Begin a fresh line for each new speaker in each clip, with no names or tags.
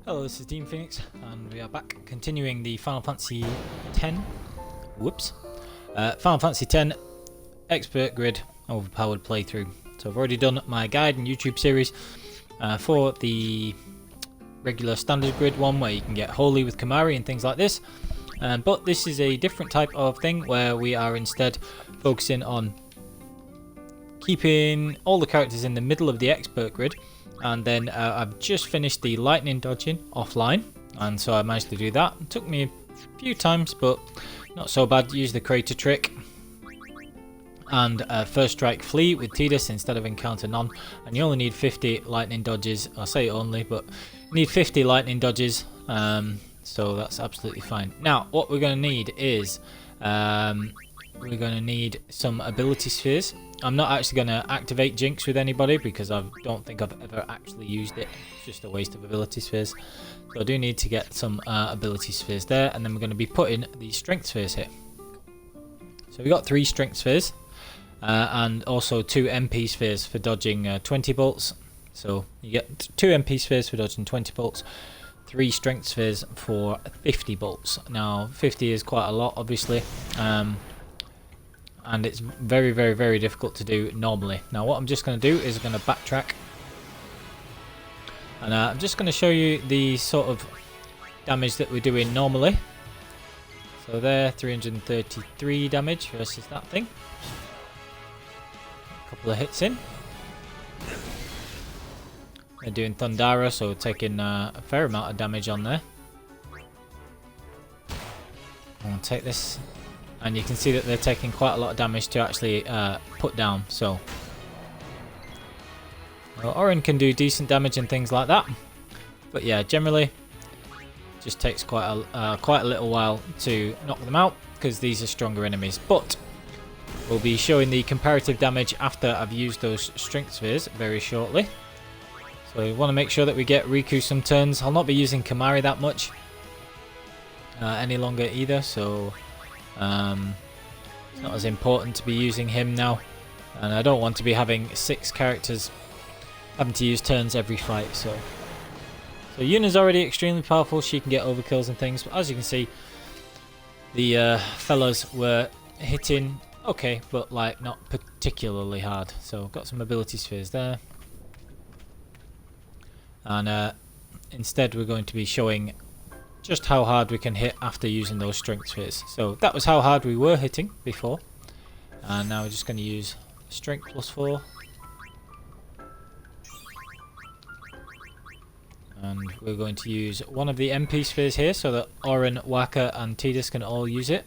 Hello, this is Dean Phoenix, and we are back continuing the Final Fantasy X. Final Fantasy X Expert Grid Overpowered playthrough. So I've already done my guide and YouTube series for the regular standard grid one, where you can get holy with Kimahri and things like this. But this is a different type of thing where we are instead focusing on keeping all the characters in the middle of the expert grid. And then I've just finished the lightning dodging offline, and so I managed to do that. It took me a few times, but not so bad. Use the crater trick and first strike flee with Tidus instead of encounter none, and you only need 50 lightning dodges. I say only, but you need 50 lightning dodges, so that's absolutely fine. Now what we're going to need is we're going to need some ability spheres. I'm not actually going to activate Jinx with anybody because I don't think I've ever actually used it. It's just a waste of ability spheres. So I do need to get some ability spheres there, and then we're going to be putting the strength spheres here. So we got 3 strength spheres and also 2 MP spheres for dodging 20 bolts. So you get 2 MP spheres for dodging 20 bolts, 3 strength spheres for 50 bolts. Now 50 is quite a lot, obviously. And it's very, very, very difficult to do normally. Now what I'm just going to do is I'm going to backtrack, and I'm just going to show you the sort of damage that we're doing normally. So there, 333 damage versus that thing. A couple of hits in. They're doing Thundara, so taking a fair amount of damage on there. I'll take this. And you can see that they're taking quite a lot of damage to actually put down. So well, Orin can do decent damage and things like that, but yeah, generally just takes quite a little while to knock them out because these are stronger enemies. But we'll be showing the comparative damage after I've used those strength spheres very shortly. So we want to make sure that we get Riku some turns. I'll not be using Kimahri that much any longer either, so it's not as important to be using him now, and I don't want to be having 6 characters having to use turns every fight. So Yuna's already extremely powerful. She can get overkills and things, but as you can see, the fellas were hitting okay, but like not particularly hard. So got some ability spheres there, and instead we're going to be showing just how hard we can hit after using those strength spheres. So that was how hard we were hitting before, and now we're just going to use strength +4, and we're going to use one of the MP spheres here so that Orin, Waka and Tidus can all use it,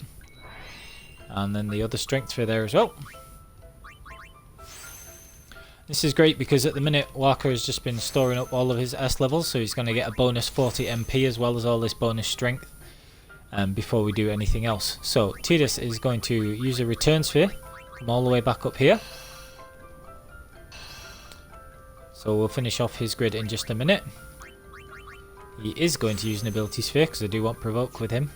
and then the other strength sphere there as well. This is great because at the minute Waka has just been storing up all of his S levels, so he's going to get a bonus 40 MP as well as all this bonus strength before we do anything else. So Tidus is going to use a return sphere, come all the way back up here. So we'll finish off his grid in just a minute. He is going to use an ability sphere because I do want provoke with him.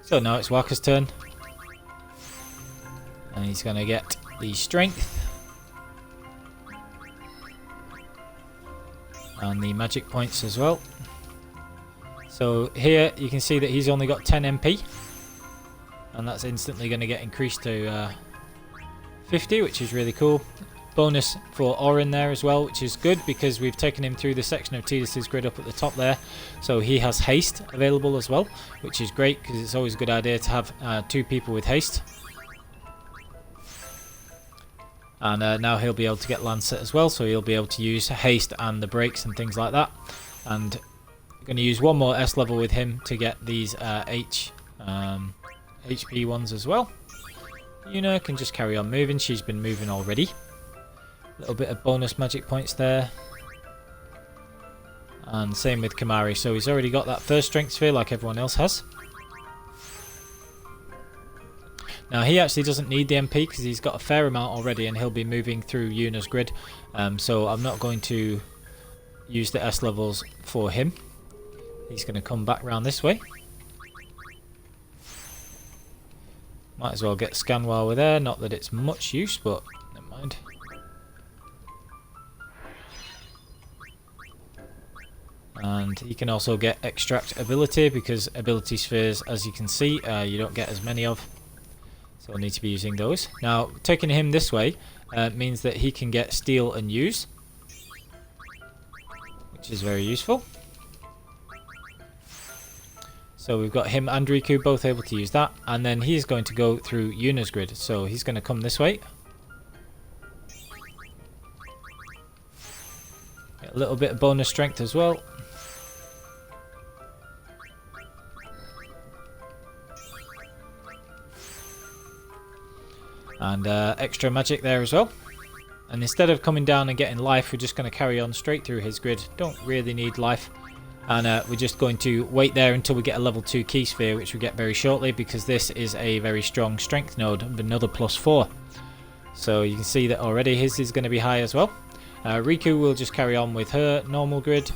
So now it's Waka's turn, and he's going to get the strength and the magic points as well. So here you can see that he's only got 10 MP, and that's instantly going to get increased to 50, which is really cool. Bonus for Orin there as well, which is good because we've taken him through the section of Tidus's grid up at the top there, so he has haste available as well, which is great because it's always a good idea to have 2 people with haste. And now he'll be able to get Lancet as well, so he'll be able to use haste and the brakes and things like that. And I'm going to use one more S level with him to get these HP ones as well. Yuna can just carry on moving. She's been moving already. A little bit of bonus magic points there. And same with Kimahri. So he's already got that first strength sphere like everyone else has. Now he actually doesn't need the MP because he's got a fair amount already, and he'll be moving through Yuna's grid, so I'm not going to use the S levels for him. He's going to come back round this way. Might as well get scan while we're there, not that it's much use, but never mind. And he can also get extract ability, because ability spheres, as you can see, you don't get as many of. So we'll need to be using those. Now, taking him this way means that he can get steal and use, which is very useful. So we've got him and Riku both able to use that. And then he's going to go through Yuna's grid. So he's going to come this way. Get a little bit of bonus strength as well. And extra magic there as well. And instead of coming down and getting life, we're just going to carry on straight through his grid. Don't really need life. And we're just going to wait there until we get a level 2 key sphere, which we get very shortly, because this is a very strong strength node of another +4. So you can see that already his is going to be high as well. Riku will just carry on with her normal grid.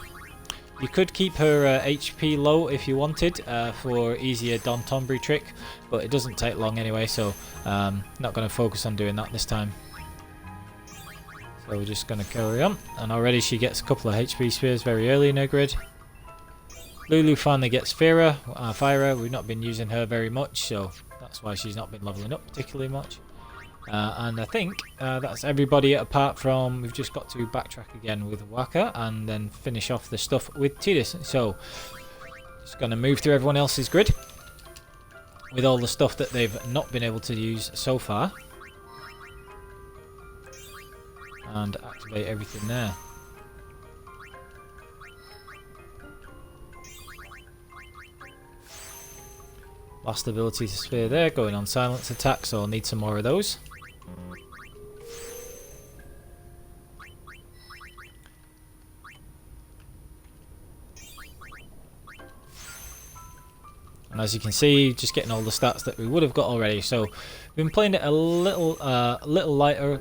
You could keep her HP low if you wanted for easier Don Tombury trick, but it doesn't take long anyway, so not going to focus on doing that this time. So we're just going to carry on, and already she gets a couple of HP spheres very early in her grid. Lulu finally gets Fira. We've not been using her very much, so that's why she's not been leveling up particularly much. And I think that's everybody apart from we've just got to backtrack again with Waka and then finish off the stuff with Tidus. So just going to move through everyone else's grid with all the stuff that they've not been able to use so far, and activate everything there. Last ability sphere there, going on silence attack, so I'll need some more of those. And as you can see, just getting all the stats that we would have got already. So we've been playing it a little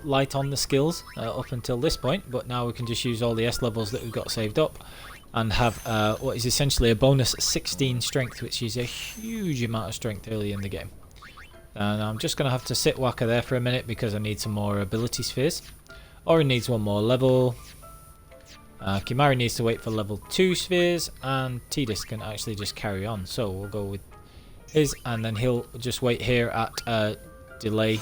light on the skills up until this point, but now we can just use all the S levels that we've got saved up and have what is essentially a bonus 16 strength, which is a huge amount of strength early in the game. And I'm just going to have to sit Waka there for a minute because I need some more ability spheres. Ori needs one more level. Kimahri needs to wait for level 2 spheres, and Tidus can actually just carry on. So we'll go with his, and then he'll just wait here at delay.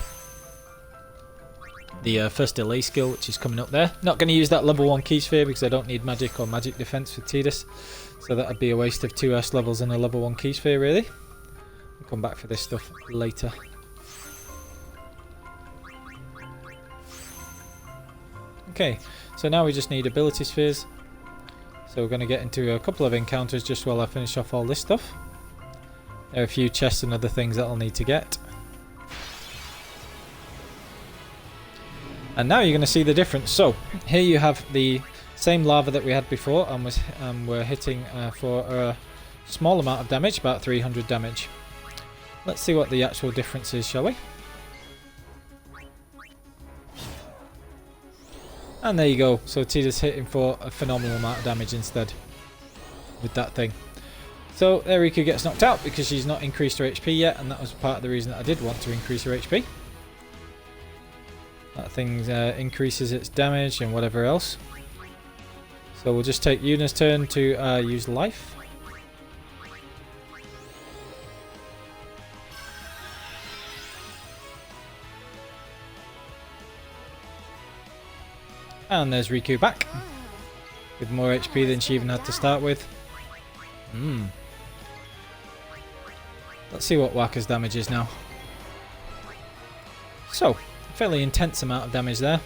The first delay skill, which is coming up there. Not going to use that level 1 key sphere because I don't need magic or magic defense with Tidus. So that would be a waste of 2 S levels and a level 1 key sphere, really. I'll come back for this stuff later. Okay, so now we just need ability spheres. So we're going to get into a couple of encounters just while I finish off all this stuff. There are a few chests and other things that I'll need to get. And now you're going to see the difference. So here you have the same lava that we had before, and we're hitting for a small amount of damage, about 300 damage. Let's see what the actual difference is, shall we? And there you go. So Tidus hitting for a phenomenal amount of damage instead with that thing. So there Riku gets knocked out because she's not increased her HP yet, and that was part of the reason that I did want to increase her HP. That thing increases its damage and whatever else. So we'll just take Yuna's turn to use life. And there's Riku back with more HP than she even had to start with. Let's see what Waka's damage is now. So, a fairly intense amount of damage there.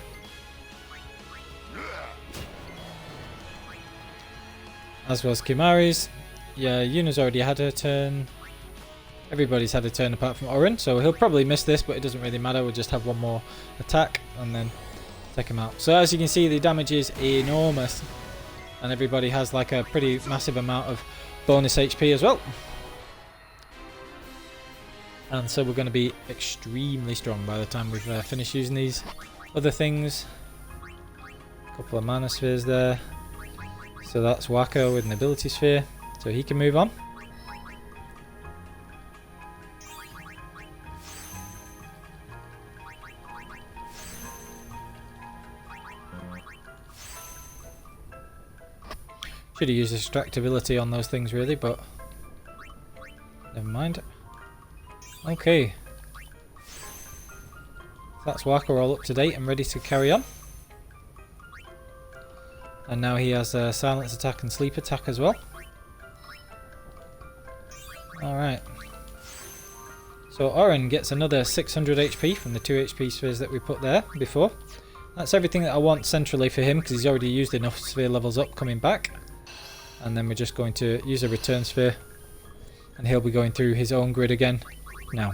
As was Kimahri's. Yeah, Yuna's already had her turn. Everybody's had a turn apart from Orin, so he'll probably miss this, but it doesn't really matter. We'll just have one more attack and then take him out. So as you can see, the damage is enormous, and everybody has like a pretty massive amount of bonus HP as well. And so we're going to be extremely strong by the time we've finished using these other things. A couple of mana spheres there. So that's Waka with an ability sphere, so he can move on. Should have used distractibility on those things really, but never mind. Okay. That's Waka all up to date and ready to carry on. And now he has a silence attack and sleep attack as well. Alright. So Oren gets another 600 HP from the 2 HP spheres that we put there before. That's everything that I want centrally for him because he's already used enough sphere levels up coming back. And then we're just going to use a return sphere. And he'll be going through his own grid again now.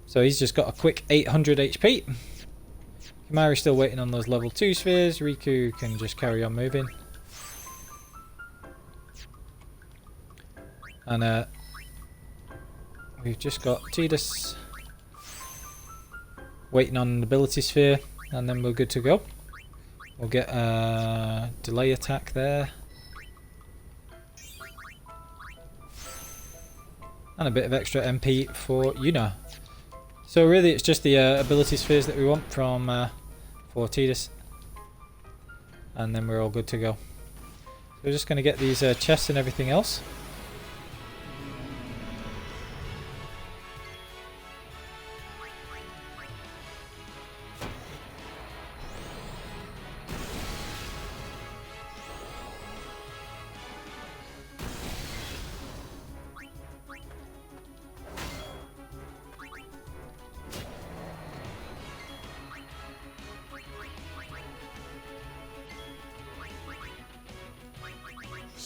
So he's just got a quick 800 HP. Kimahri's still waiting on those level 2 spheres. Riku can just carry on moving. And we've just got Tidus waiting on an ability sphere, and then we're good to go. We'll get a delay attack there. And a bit of extra MP for Yuna. So really it's just the ability spheres that we want from for Tidus. And then we're all good to go. So we're just going to get these chests and everything else.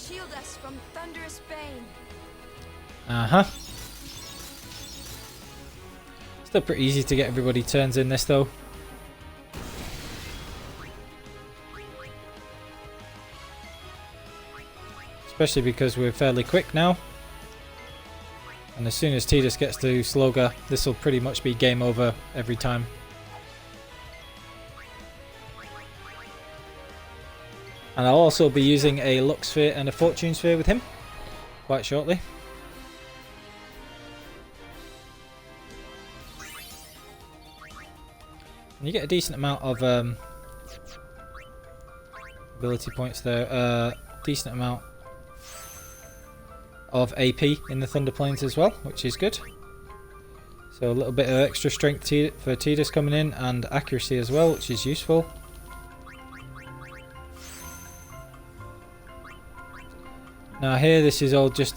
Shield us from thunderous bane.
Still pretty easy to get everybody turns in this though. Especially because we're fairly quick now. And as soon as Tidus gets to Sloga, this will pretty much be game over every time. And I'll also be using a Luck Sphere and a Fortune Sphere with him quite shortly. And you get a decent amount of ability points there, decent amount of AP in the Thunder Plains as well, which is good. So a little bit of extra strength for Tidus coming in, and accuracy as well, which is useful. Now here this is all just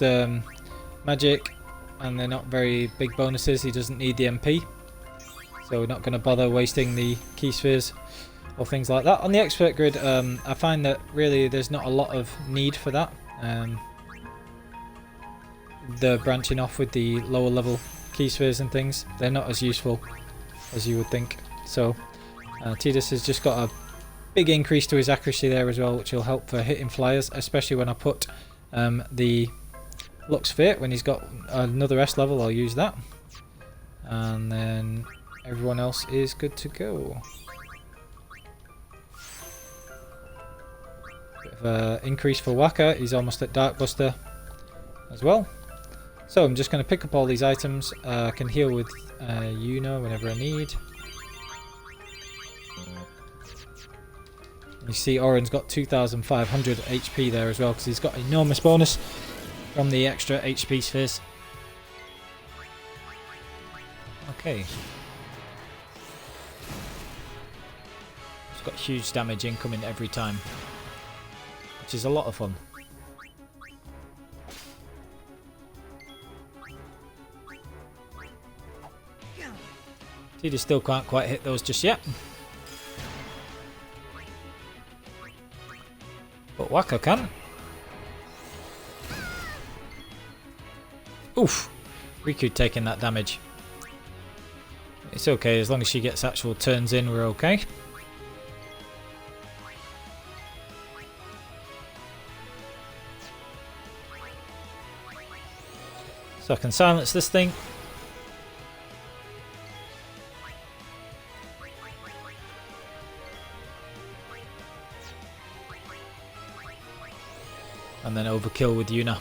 magic, and they're not very big bonuses. He doesn't need the MP, so we're not going to bother wasting the key spheres or things like that. On the expert grid, I find that really there's not a lot of need for that. The branching off with the lower level key spheres and things, they're not as useful as you would think. So Tidus has just got a big increase to his accuracy there as well, which will help for hitting flyers, especially when I put the Luck Sphere. When he's got another S level, I'll use that. And then everyone else is good to go. Bit of an increase for Waka, he's almost at Dark Buster as well. So I'm just going to pick up all these items. I can heal with Yuna whenever I need. You see Oren's got 2,500 HP there as well, because he's got enormous bonus from the extra HP spheres. Okay. It's got huge damage incoming every time, which is a lot of fun. Tidus still can't quite hit those just yet. But Waka can. Oof! Riku taking that damage. It's okay, as long as she gets actual turns in, we're okay. So I can silence this thing. And then overkill with Yuna.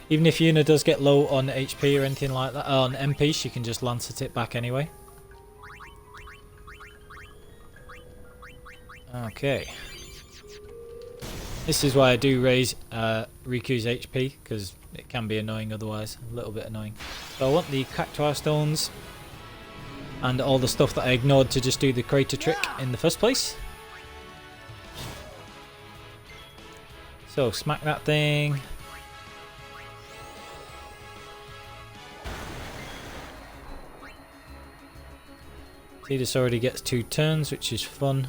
Even if Yuna does get low on HP or anything like that, on MP, she can just lance at it back anyway. Okay. This is why I do raise Riku's HP, because it can be annoying otherwise. A little bit annoying. So I want the cactuar stones and all the stuff that I ignored to just do the crater trick in the first place. So smack that thing. Tidus already gets 2 turns, which is fun.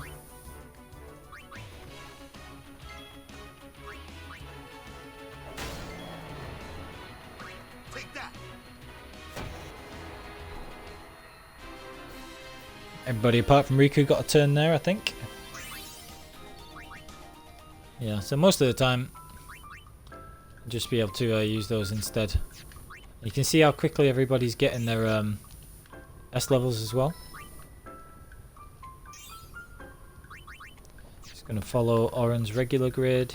Everybody apart from Riku got a turn there, I think. Yeah, so most of the time, I'll just be able to use those instead. You can see how quickly everybody's getting their S levels as well. Just going to follow Oren's regular grid.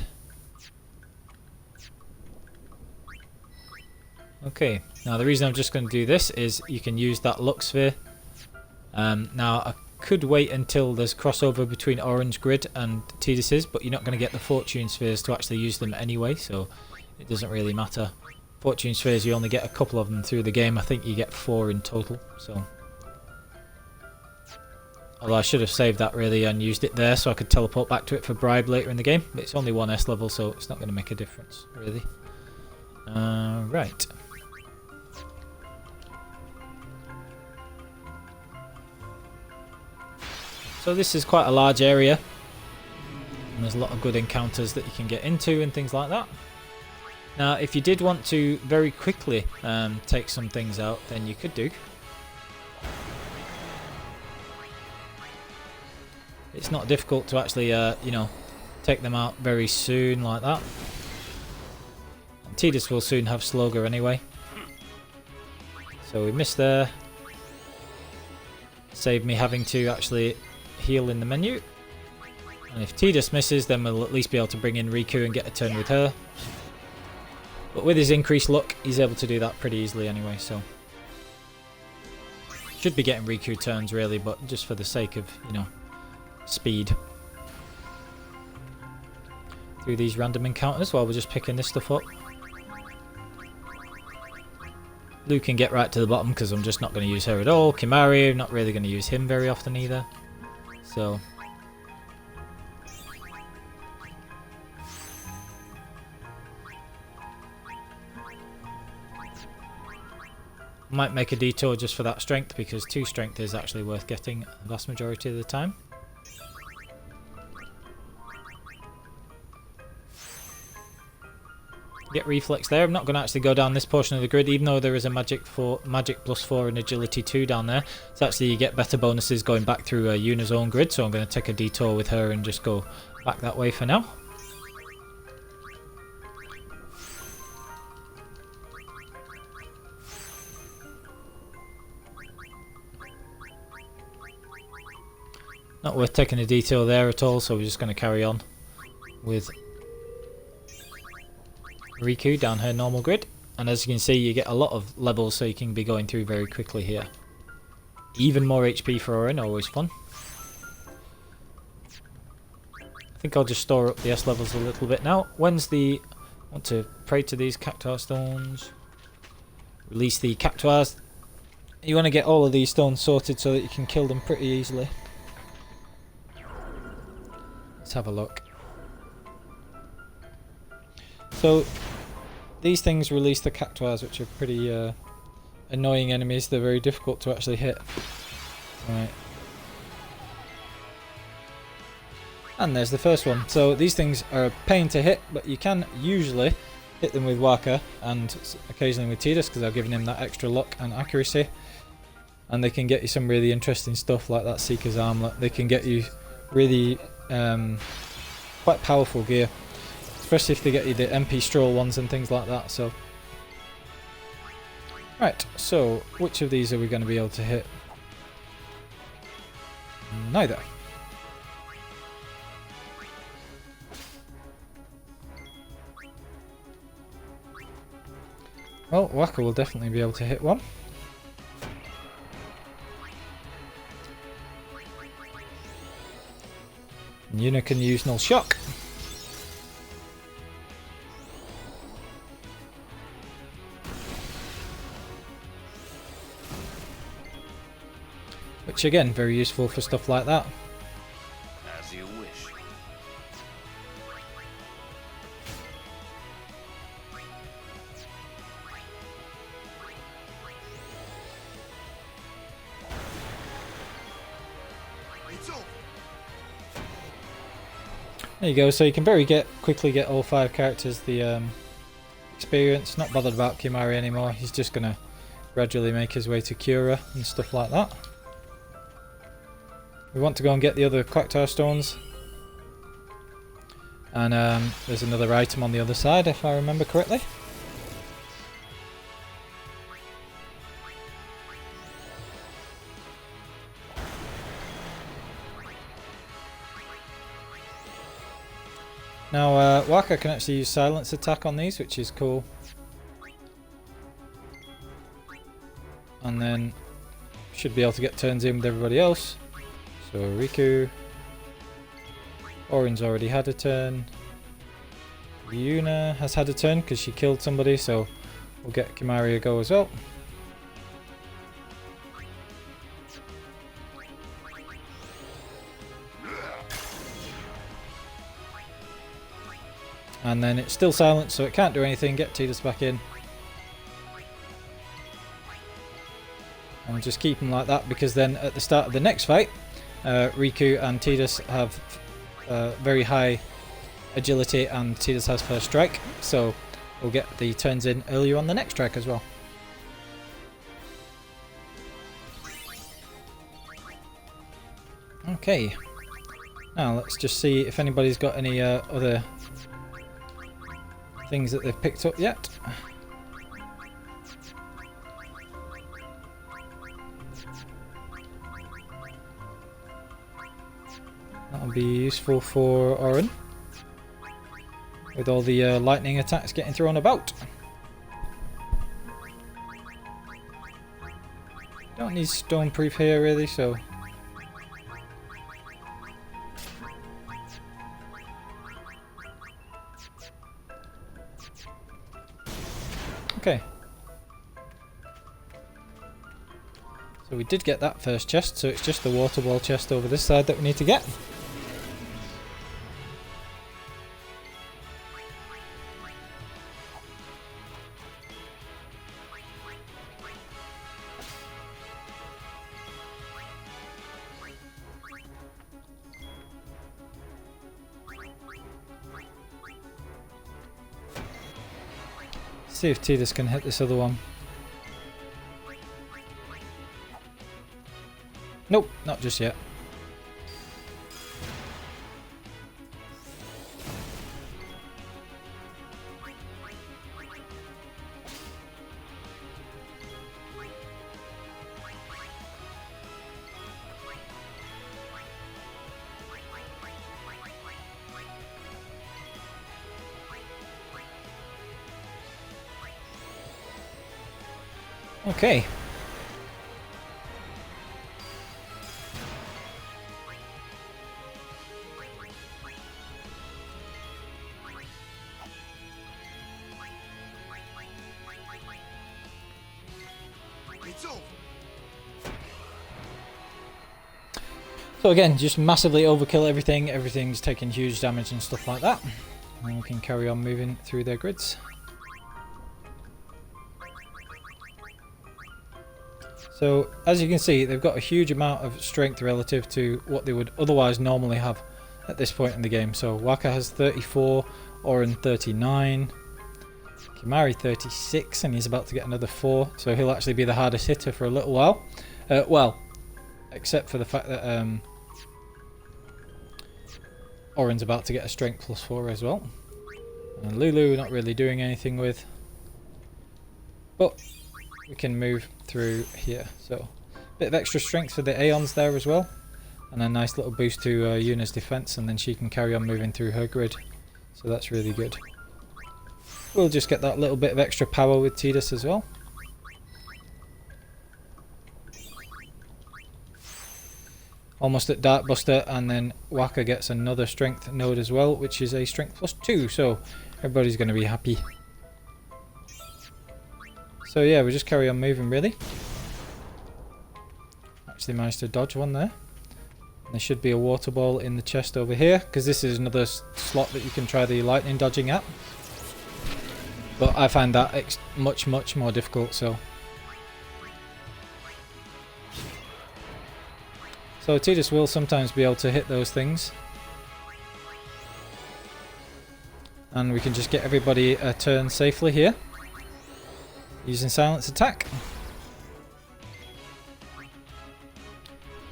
Okay, now the reason I'm just going to do this is you can use that luck sphere. Now I could wait until there's crossover between Orange Grid and Tidus's, but you're not going to get the Fortune Spheres to actually use them anyway, so it doesn't really matter. Fortune Spheres, you only get a couple of them through the game. I think you get 4 in total. So, although I should have saved that really and used it there so I could teleport back to it for bribe later in the game. But it's only 1 S level, so it's not going to make a difference really. Right. So this is quite a large area, and there's a lot of good encounters that you can get into and things like that. Now if you did want to very quickly take some things out, then you could do. It's not difficult to actually you know, take them out very soon like that. And Tidus will soon have Slogger anyway. So we missed there. Saved me having to actually heal in the menu. And if Tidus misses, then we'll at least be able to bring in Riku and get a turn with her. But with his increased luck, he's able to do that pretty easily anyway, so should be getting Riku turns really, but just for the sake of, you know, speed. Through these random encounters while we're just picking this stuff up. Luke can get right to the bottom because I'm just not going to use her at all. Kimahri, I'm not really going to use him very often either. So might make a detour just for that strength, because 2 strength is actually worth getting the vast majority of the time. Get reflex there. I'm not going to actually go down this portion of the grid, even though there is a magic plus 4 and agility 2 down there. So actually you get better bonuses going back through Yuna's own grid, so I'm going to take a detour with her and just go back that way for now. Not worth taking a detour there at all, so we're just going to carry on with Riku down her normal grid. And as you can see, you get a lot of levels, so you can be going through very quickly here. Even more HP for Oren, always fun. I think I'll just store up the S levels a little bit now. When's the... I want to pray to these cactuar stones. Release the cactuars. You want to get all of these stones sorted so that you can kill them pretty easily. Let's have a look. So these things release the cactuars, which are pretty annoying enemies. They're very difficult to actually hit. Right. And there's the first one. So these things are a pain to hit, but you can usually hit them with Waka and occasionally with Tidus, because I've given him that extra luck and accuracy. And they can get you some really interesting stuff like that Seeker's Armlet. They can get you really quite powerful gear, especially if they get you the MP Stroll ones and things like that. So, right, so which of these are we going to be able to hit? Neither. Well, Waka will definitely be able to hit one. And Yuna can use null shock. Which again, very useful for stuff like that.
As you wish. It's over.
There you go, so you can quickly get all 5 characters the experience. Not bothered about Kimahri anymore, he's just going to gradually make his way to Cura and stuff like that. We want to go and get the other Quacktar stones. And there's another item on the other side if I remember correctly. Now, Waka can actually use silence attack on these, which is cool. And then should be able to get turns in with everybody else. So Riku, Orin's already had a turn. Yuna has had a turn because she killed somebody, so we'll get Kimahri a go as well. And then it's still silent, so it can't do anything. Get Tidus back in. And just keep him like that, because then at the start of the next fight, Riku and Tidus have very high agility, and Tidus has first strike. So we'll get the turns in earlier on the next track as well. Okay. Now let's just see if anybody's got any other things that they've picked up yet. That'll be useful for Orin, with all the lightning attacks getting thrown about. Don't need stoneproof here really, so okay. So we did get that first chest, so it's just the water ball chest over this side that we need to get. See if Tidus can hit this other one. Nope, not just yet. Okay.
It's over.
So again, just massively overkill everything. Everything's taking huge damage and stuff like that. And we can carry on moving through their grids. So as you can see, they've got a huge amount of strength relative to what they would otherwise normally have at this point in the game. So Waka has 34, Orin 39, Kimahri 36, and he's about to get another 4, so he'll actually be the hardest hitter for a little while. Well, except for the fact that Orin's about to get a strength +4 as well. And Lulu not really doing anything with, but we can move through here. So a bit of extra strength for the Aeons there as well, and a nice little boost to Yuna's defense, and then she can carry on moving through her grid, so that's really good. We'll just get that little bit of extra power with Tidus as well. almost at Dark Buster, and then Waka gets another strength node as well, which is a strength +2, so everybody's going to be happy. So yeah, we just carry on moving really. Actually managed to dodge one there. And there should be a water ball in the chest over here, because this is another slot that you can try the lightning dodging at. But I find that much more difficult, so Tidus will sometimes be able to hit those things. And we can just get everybody a turn safely here, using silence attack.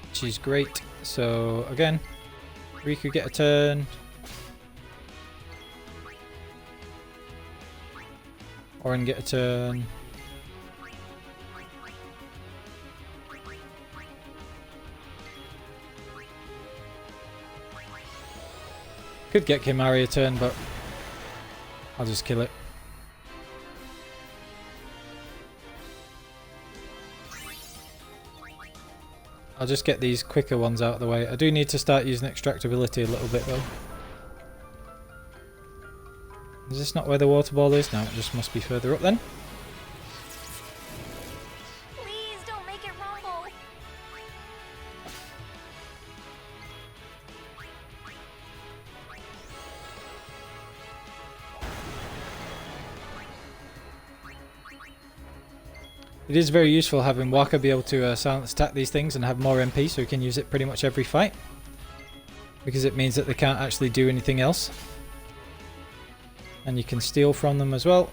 Which is great. So again, Riku get a turn. Orin get a turn. Could get Kimahri a turn, but I'll just kill it. I'll just get these quicker ones out of the way. I do need to start using extractability a little bit though. Is this not where the water ball is? No, it just must be further up then.
Please don't make it rumble.
It is very useful having Waka be able to silence attack these things and have more MP, so we can use it pretty much every fight. Because it means that they can't actually do anything else. And you can steal from them as well.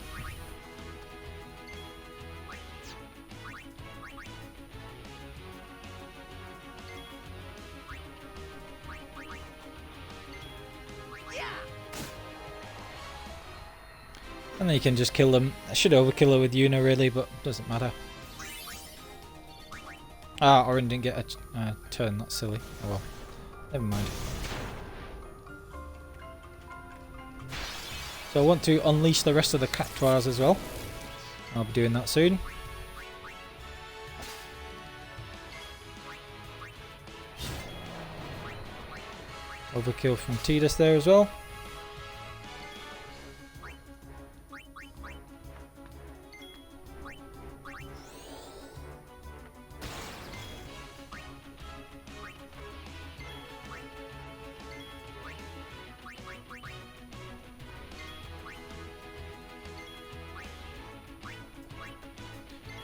And then you can just kill them. I should overkill her with Yuna really, but doesn't matter. Ah, Orin didn't get a turn, that's silly. Oh well, never mind. So I want to unleash the rest of the Cactuars as well. I'll be doing that soon. Overkill from Tidus there as well.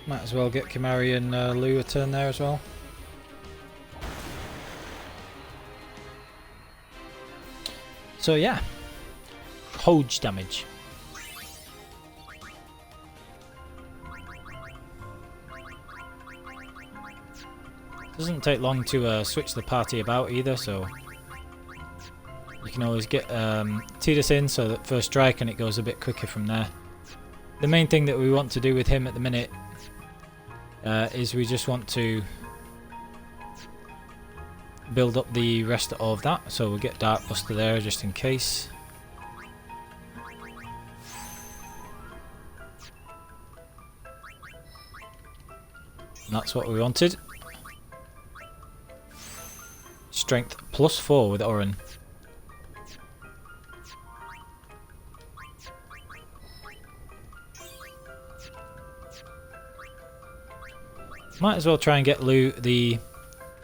Might as well get Kimahri and Lu a turn there as well. So yeah, huge damage. Doesn't take long to switch the party about either, so you can always get Tidus in so that first strike and it goes a bit quicker from there. The main thing that we want to do with him at the minute is we just want to build up the rest of that, so we'll get Dark Buster there just in case. And that's what we wanted. Strength +4 with Orin. Might as well try and get Lu the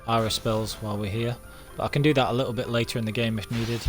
Ara spells while we're here, but I can do that a little bit later in the game if needed.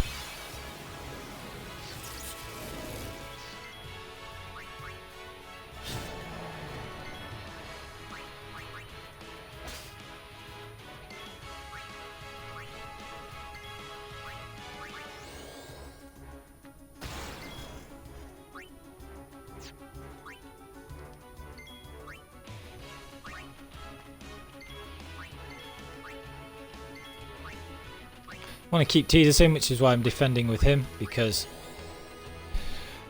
I want to keep Tidus in, which is why I'm defending with him, because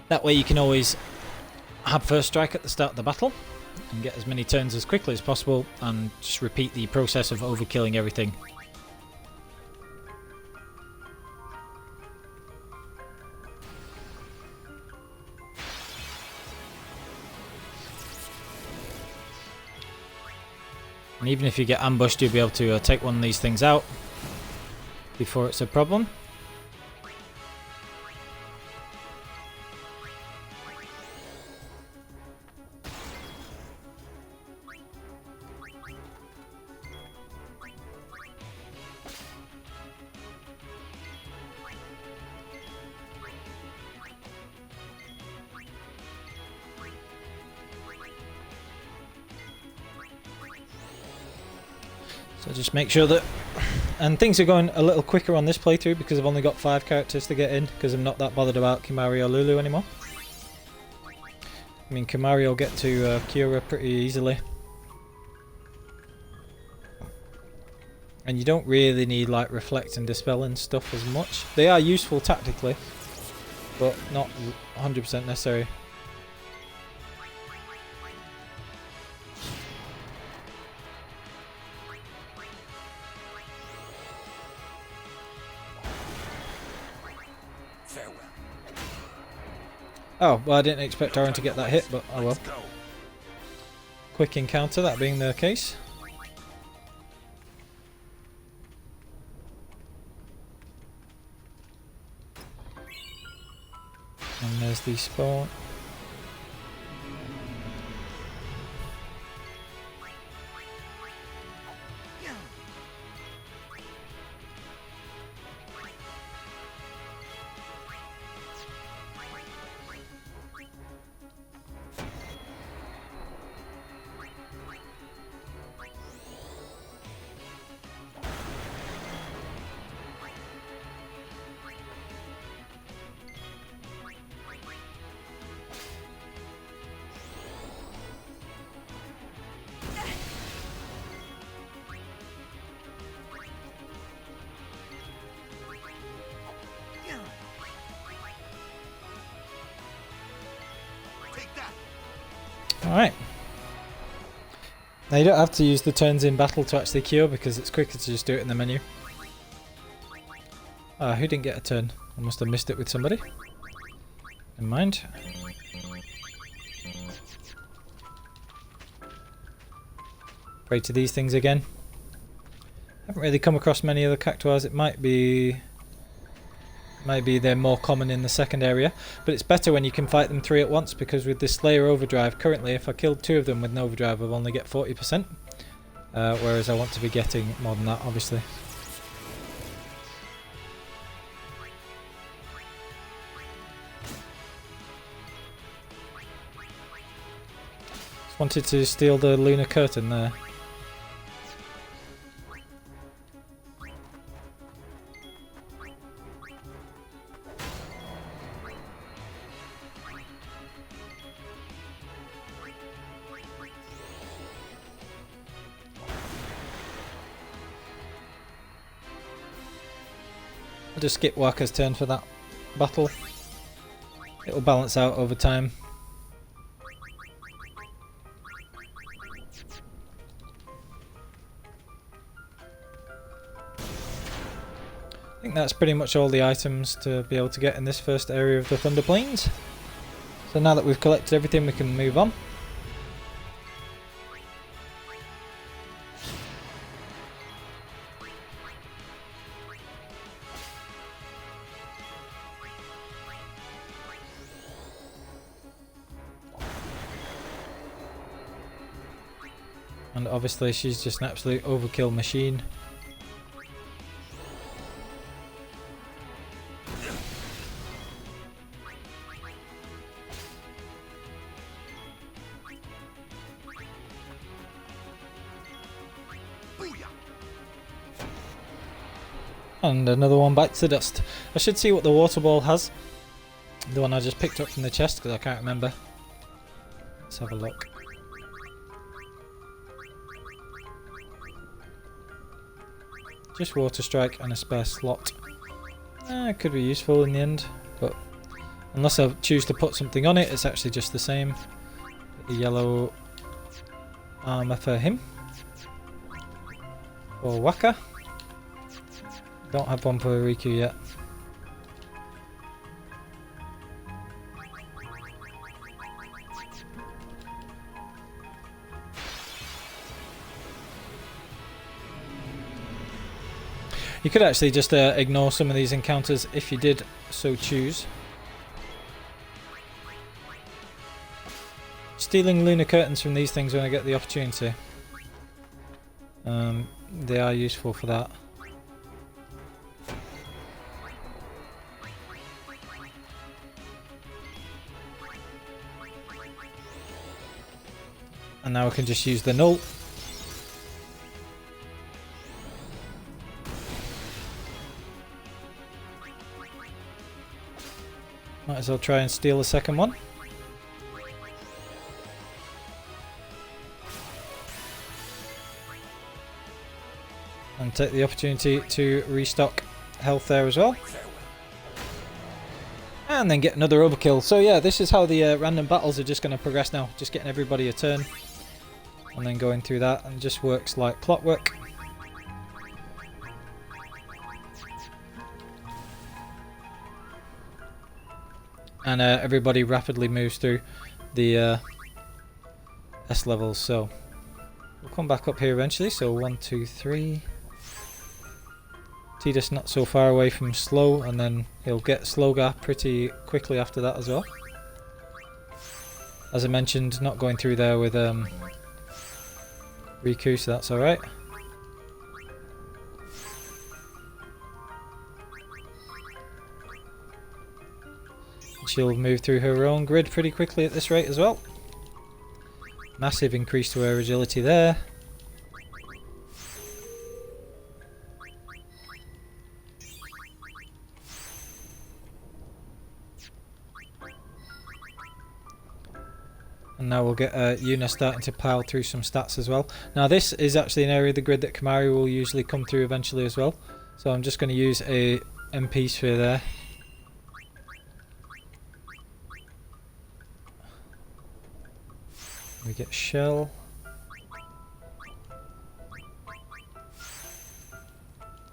that way you can always have first strike at the start of the battle and get as many turns as quickly as possible and just repeat the process of overkilling everything. And even if you get ambushed, you'll be able to take one of these things out before it's a problem. So just make sure that, and things are going a little quicker on this playthrough because I've only got 5 characters to get in because I'm not that bothered about Kimahri or Lulu anymore. I mean, Kimahri will get to Cura pretty easily. And you don't really need like Reflect and Dispel and stuff as much. They are useful tactically, but not 100% necessary. Oh, well I didn't expect Aaron to get that hit, but oh well. Quick encounter, that being the case. And there's the spawn. Alright. Now you don't have to use the turns in battle to actually cure because it's quicker to just do it in the menu. Ah, who didn't get a turn? I must have missed it with somebody. Never mind. Pray to these things again. Haven't really come across many other cactuars. It might be they're more common in the second area, but it's better when you can fight them 3 at once because with this Slayer overdrive, currently if I killed 2 of them with an overdrive I've only get 40%, whereas I want to be getting more than that obviously. Just wanted to steal the lunar curtain there. I'll just skip Waka's turn for that battle. It'll balance out over time. I think that's pretty much all the items to be able to get in this first area of the Thunder Plains. So now that we've collected everything we can move on. And obviously she's just an absolute overkill machine. And another one bites the dust. I should see what the water ball has. The one I just picked up from the chest because I can't remember. Let's have a look. Just water strike and a spare slot. It could be useful in the end, but unless I choose to put something on it, it's actually just the same. The yellow armor for him. For Waka. Don't have one for Riku yet. You could actually just ignore some of these encounters if you did so choose. Stealing lunar curtains from these things when I get the opportunity. They are useful for that. And now we can just use the null. Might as well try and steal the second one. And take the opportunity to restock health there as well. And then get another overkill. So yeah, this is how the random battles are just going to progress now. Just getting everybody a turn. And then going through that, and just works like clockwork. And everybody rapidly moves through the S levels. So we'll come back up here eventually. So 1, 2, 3. Tidus not so far away from slow, and then he'll get Slogar pretty quickly after that as well. As I mentioned, not going through there with Riku, so that's alright. She'll move through her own grid pretty quickly at this rate as well. Massive increase to her agility there. And now we'll get Yuna starting to pile through some stats as well. Now this is actually an area of the grid that Kimahri will usually come through eventually as well. So I'm just going to use a MP sphere there. We get Shell.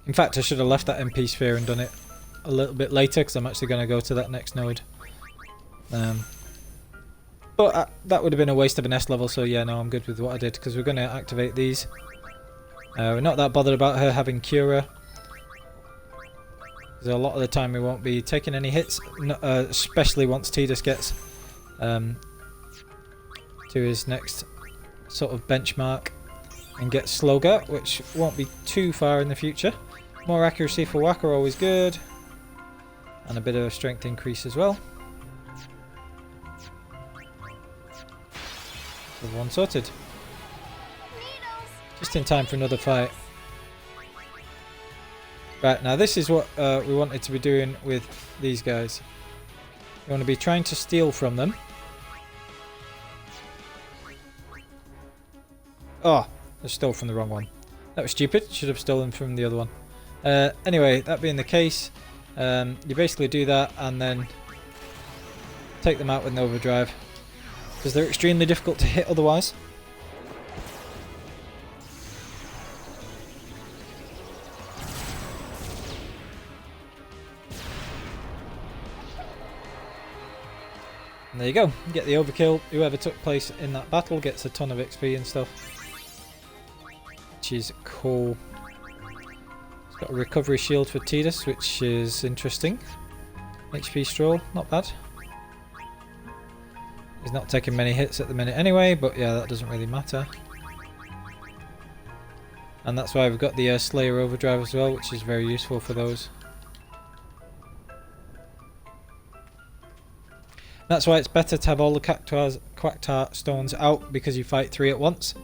In fact, I should have left that MP sphere and done it a little bit later, because I'm actually going to go to that next node. But that would have been a waste of an S level, so yeah, no, I'm good with what I did, because we're going to activate these. We're not that bothered about her having Cura, because a lot of the time we won't be taking any hits, especially once Tidus gets to his next sort of benchmark and gets Slogar, which won't be too far in the future. More accuracy for Whack are always good, and a bit of a strength increase as well. One sorted. Just in time for another fight. Right, now this is what we wanted to be doing with these guys. We want to be trying to steal from them. Oh, I stole from the wrong one. That was stupid. Should have stolen from the other one. Anyway, that being the case, you basically do that and then take them out with an overdrive, because they're extremely difficult to hit otherwise. And there you go, you get the overkill. Whoever took place in that battle gets a ton of XP and stuff, which is cool. It's got a recovery shield for Tidus, which is interesting. HP Stroll, not bad. He's not taking many hits at the minute anyway, but yeah, that doesn't really matter. And that's why we've got the Slayer Overdrive as well, which is very useful for those. That's why it's better to have all the Quacktar stones out, because you fight 3 at once.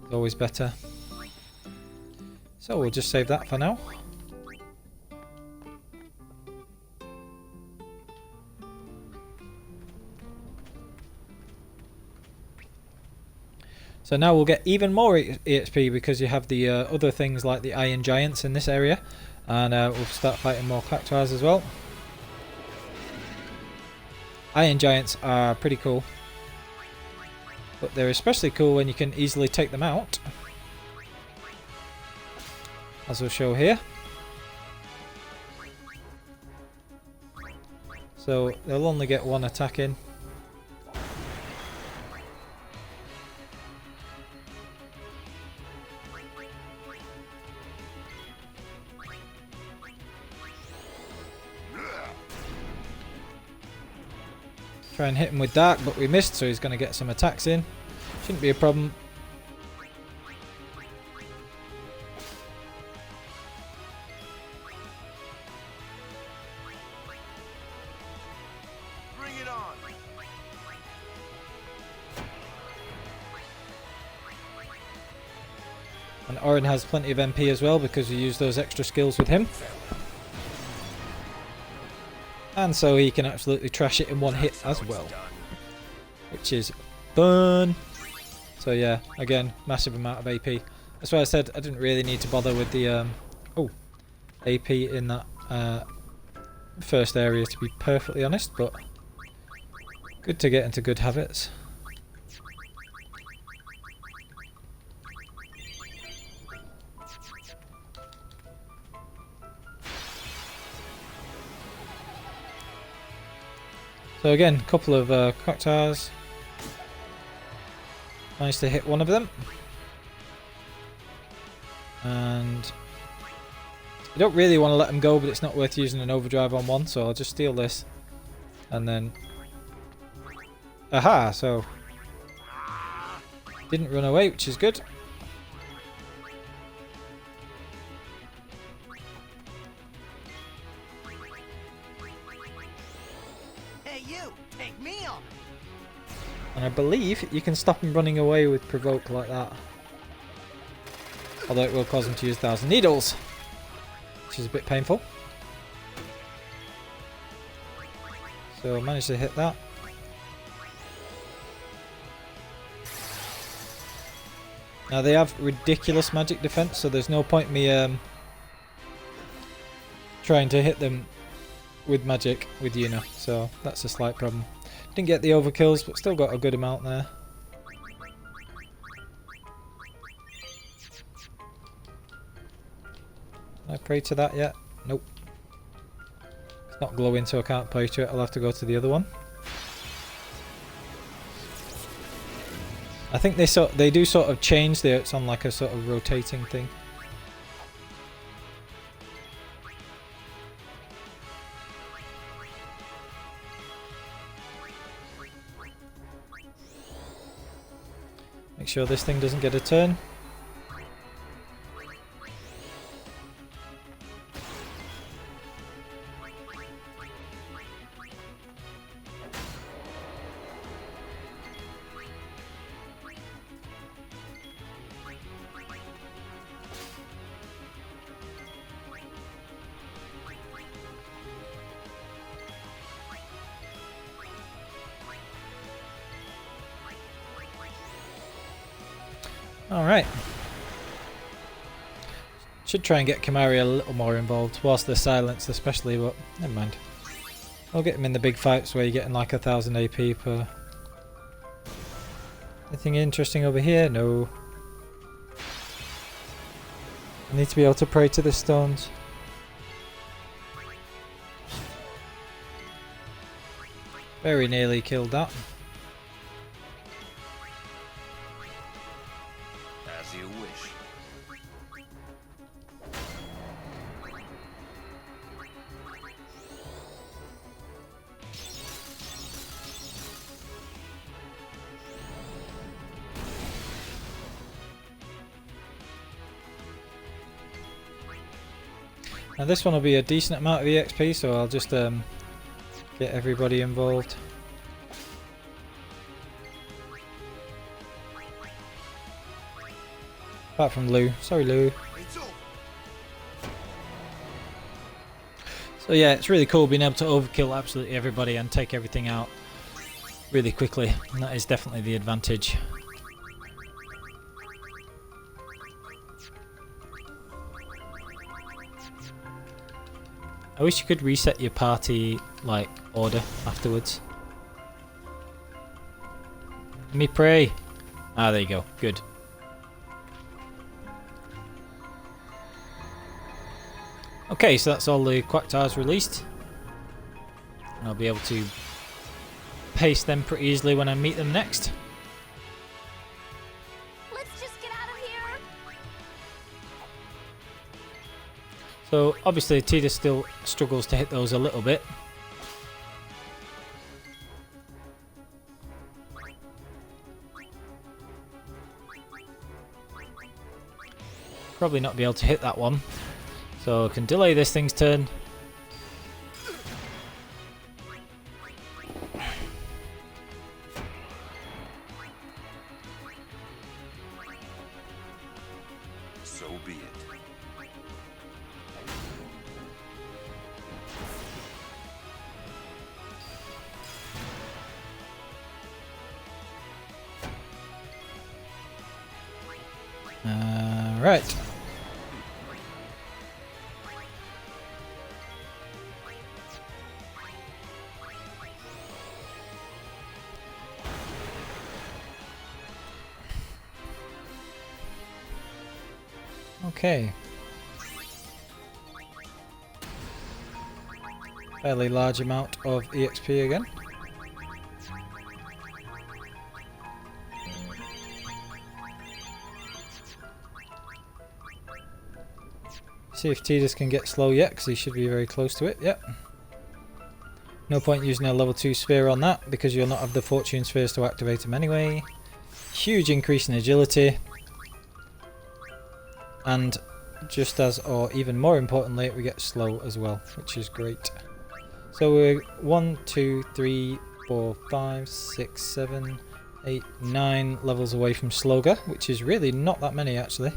It's always better. So we'll just save that for now. So now we'll get even more EXP, because you have the other things like the Iron Giants in this area. And we'll start fighting more Quacktars as well. Iron Giants are pretty cool, but they're especially cool when you can easily take them out, as we'll show here. So they'll only get one attack in. Try and hit him with Dark, but we missed, so he's going to get some attacks in. Shouldn't be a problem.
Bring it on.
And Orin has plenty of MP as well because we use those extra skills with him. And so he can absolutely trash it in one hit as well, which is fun. So yeah, again, massive amount of AP. That's why I said I didn't really need to bother with the AP in that first area, to be perfectly honest, but good to get into good habits. So again, a couple of cocktails. Managed to hit one of them. And I don't really want to let them go, but it's not worth using an overdrive on one, so I'll just steal this. And then... Aha! So... Didn't run away, which is good. And I believe you can stop him running away with Provoke like that. Although it will cause him to use 1,000 Needles, which is a bit painful. So I managed to hit that. Now they have ridiculous magic defense, so there's no point me trying to hit them with magic with Yuna. So that's a slight problem. Didn't get the overkills, but still got a good amount there. Can I pray to that yet? Nope. It's not glowing, so I can't pray to it. I'll have to go to the other one. I think they do sort of change there. It's on like a sort of rotating thing. Make sure this thing doesn't get a turn. Alright. Should try and get Kimahri a little more involved whilst they're silenced especially, but never mind. I'll get him in the big fights where you're getting like 1,000 AP per... Anything interesting over here? No. I need to be able to pray to the stones. Very nearly killed that.
As you wish.
Now this one will be a decent amount of EXP, so I'll just get everybody involved. Apart from Lou. Sorry, Lou. So yeah, it's really cool being able to overkill absolutely everybody and take everything out really quickly. And that is definitely the advantage. I wish you could reset your party like order afterwards. Let me pray. Ah, there you go. Good. Okay, so that's all the Quacktars released. And I'll be able to paste them pretty easily when I meet them next.
Let's just get out of here.
So obviously Tita still struggles to hit those a little bit. Probably not be able to hit that one. So I can delay this thing's turn.
So be it.
Right. Okay. Fairly large amount of EXP again. See if Tidus can get slow yet, because he should be very close to it. Yep. No point using a level 2 sphere on that, because you'll not have the fortune spheres to activate them anyway. Huge increase in agility. And just as, or even more importantly, we get slow as well, which is great. So we're 1, 2, 3, 4, 5, 6, 7, 8, 9 levels away from Sloga, which is really not that many actually.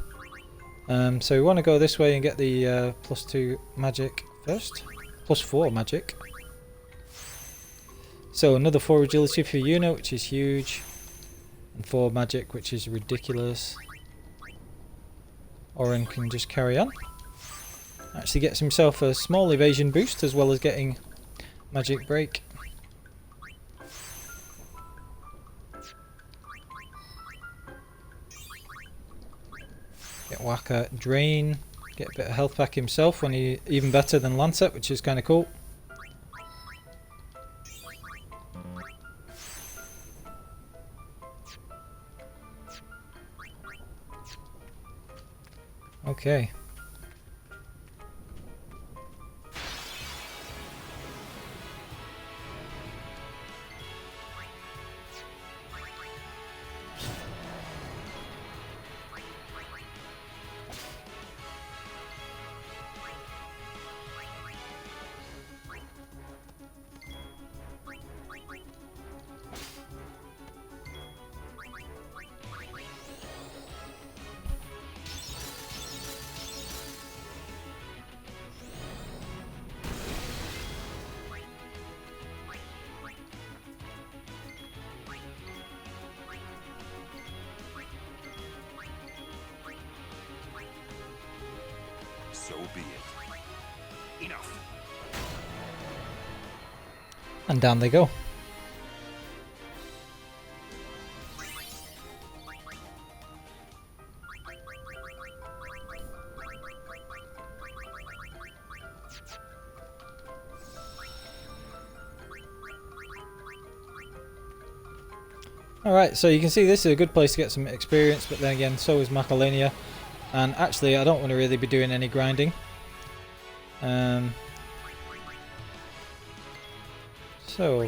So we want to go this way and get the +2 magic first. +4 magic. So another 4 agility for Yuna, which is huge. And 4 magic, which is ridiculous. Oren can just carry on. Actually gets himself a small evasion boost as well as getting magic break. Get Waka drain. Get a bit of health back himself when he even better than Lancet, which is kind of cool. Okay.
So be it. Enough.
And down they go. Alright, so you can see this is a good place to get some experience, but then again, so is Macalania. And actually, I don't want to really be doing any grinding. So...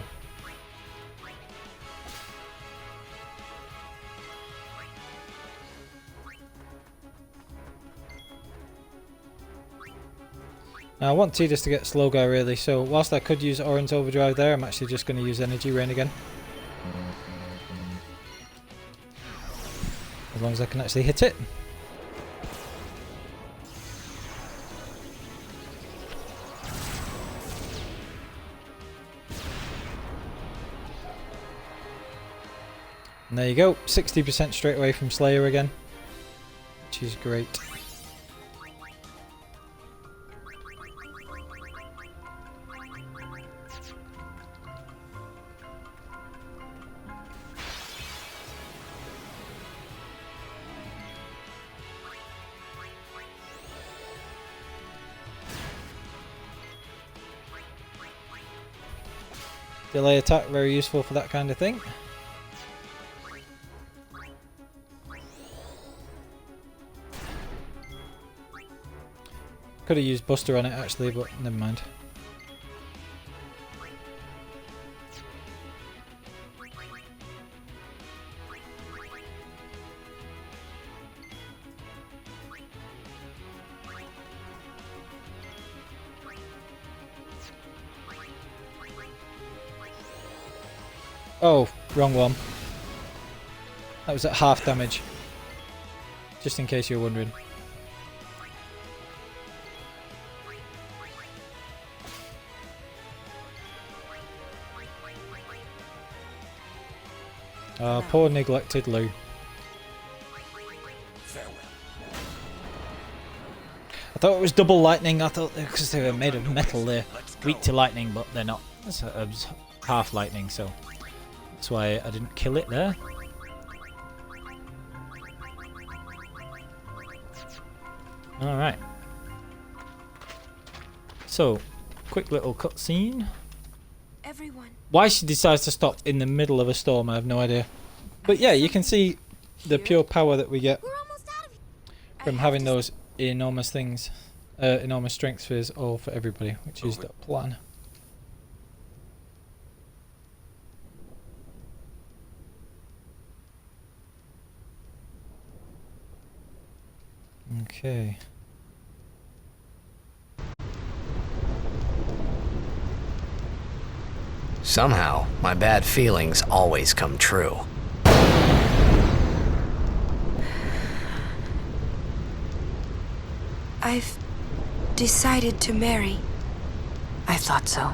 now I want Tidus to get slow guy really, so whilst I could use Orange Overdrive there, I'm actually just going to use Energy Rain again. As long as I can actually hit it. And there you go, 60% straight away from Slayer again, which is great. Delay attack, very useful for that kind of thing. Could have used Buster on it actually, but never mind. Oh, wrong one. That was at half damage. Just in case you're wondering. Oh, poor neglected Lou.
Farewell.
I thought it was double lightning. I thought because they were made of metal, they're weak to lightning, but they're not. It's half lightning, so that's why I didn't kill it there. Alright. So, quick little cutscene.
Everyone.
Why she decides to stop in the middle of a storm, I have no idea. But yeah, you can see the pure power that we get
We're almost out of here.
from having those enormous things, enormous strength spheres all for everybody, which is the plan. Okay.
Somehow, my bad feelings always come true.
I've decided to marry. I thought so.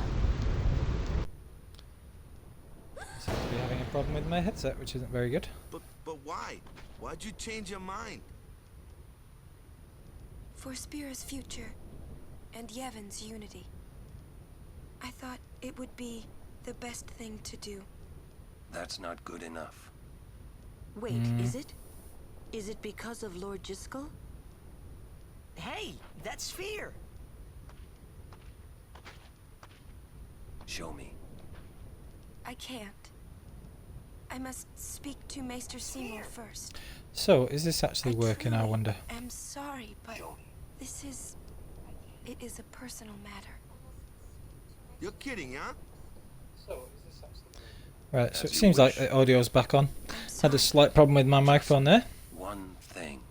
Seems to be having a problem with my headset, which isn't very good.
But why? Why'd you change your mind?
For Spira's future and Yevon's unity. I thought it would be the best thing to do.
That's not good enough.
Wait, is it? Is it because of Lord Jiskel? Hey, that's sphere!
Show me.
I can't. I must speak to Maester Seymour first.
So, is this actually working, I wonder?
I'm sorry, but this is... It is a personal matter.
You're kidding, huh?
Right, so it seems like the audio's back on. Had a slight problem with my microphone there.
One thing.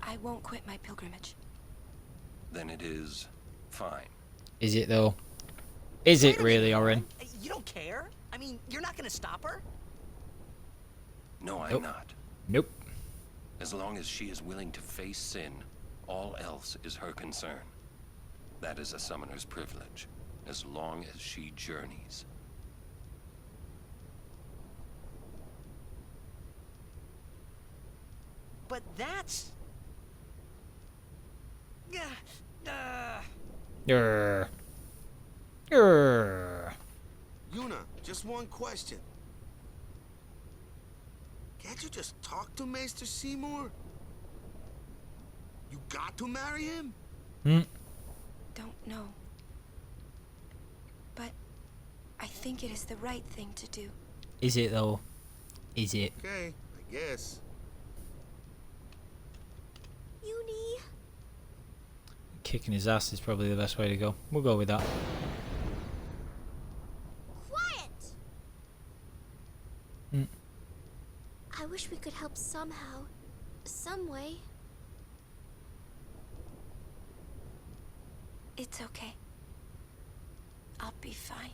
I won't quit my pilgrimage.
Then it is fine.
Is it though? Is it really, Orin?
You don't care? I mean, you're not gonna stop her?
No, I'm
Nope.
not.
Nope.
As long as she is willing to face sin, all else is her concern. That is a summoner's privilege, as long as she journeys.
But that's...
Grr. Grr.
Yuna, just one question. Can't you just talk to Maester Seymour? You got to marry him?
Don't know. But I think it is the right thing to do.
Is it though? Is it?
Okay, I guess.
Uni.
Kicking his ass is probably the best way to go. We'll go with that.
Quiet!
Mm.
I wish we could help somehow. Some way.
It's okay. I'll be fine.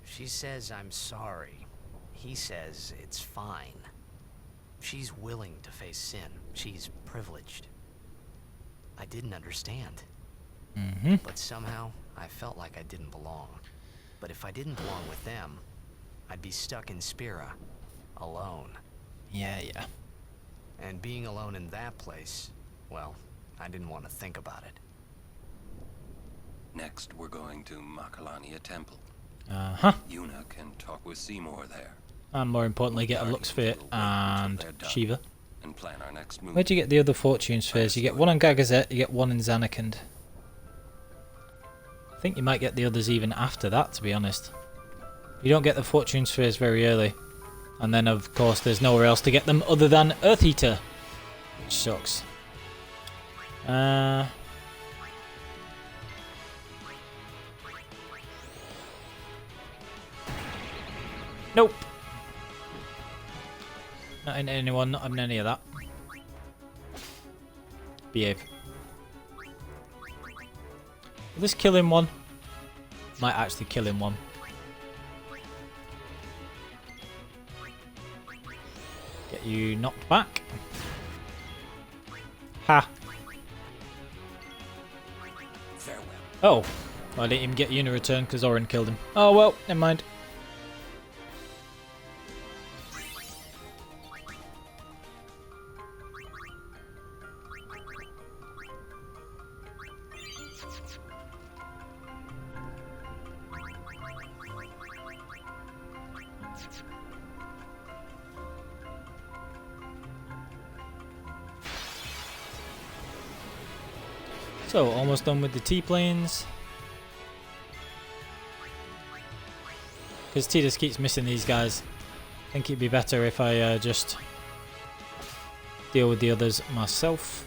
She says I'm sorry. He says it's fine. She's willing to face sin. She's privileged. I didn't understand. But somehow, I felt like I didn't belong. But if I didn't belong with them, I'd be stuck in Spira, alone.
Yeah, yeah.
And being alone in that place, well, I didn't want to think about it.
Next, we're going to Macalania Temple.
Uh-huh.
Yuna can talk with Seymour there.
And more importantly, get a Lux Sphere and Shiva.
And plan our next move.
Where'd you get the other Fortune Spheres? You get one on Gagazet, you get one in Zanarkand. I think you might get the others even after that, to be honest. You don't get the Fortune Spheres very early. And then, of course, there's nowhere else to get them other than Earth Eater. Which sucks. Nope. Not in anyone, not in any of that. Behave. Will this kill him one? Might actually kill him one. Get you knocked back. Ha!
Farewell.
Oh, I didn't even get Yuna a turn because Orin killed him. Oh well, never mind. So, almost done with the T-planes. Because T just keeps missing these guys. I think it'd be better if I just deal with the others myself.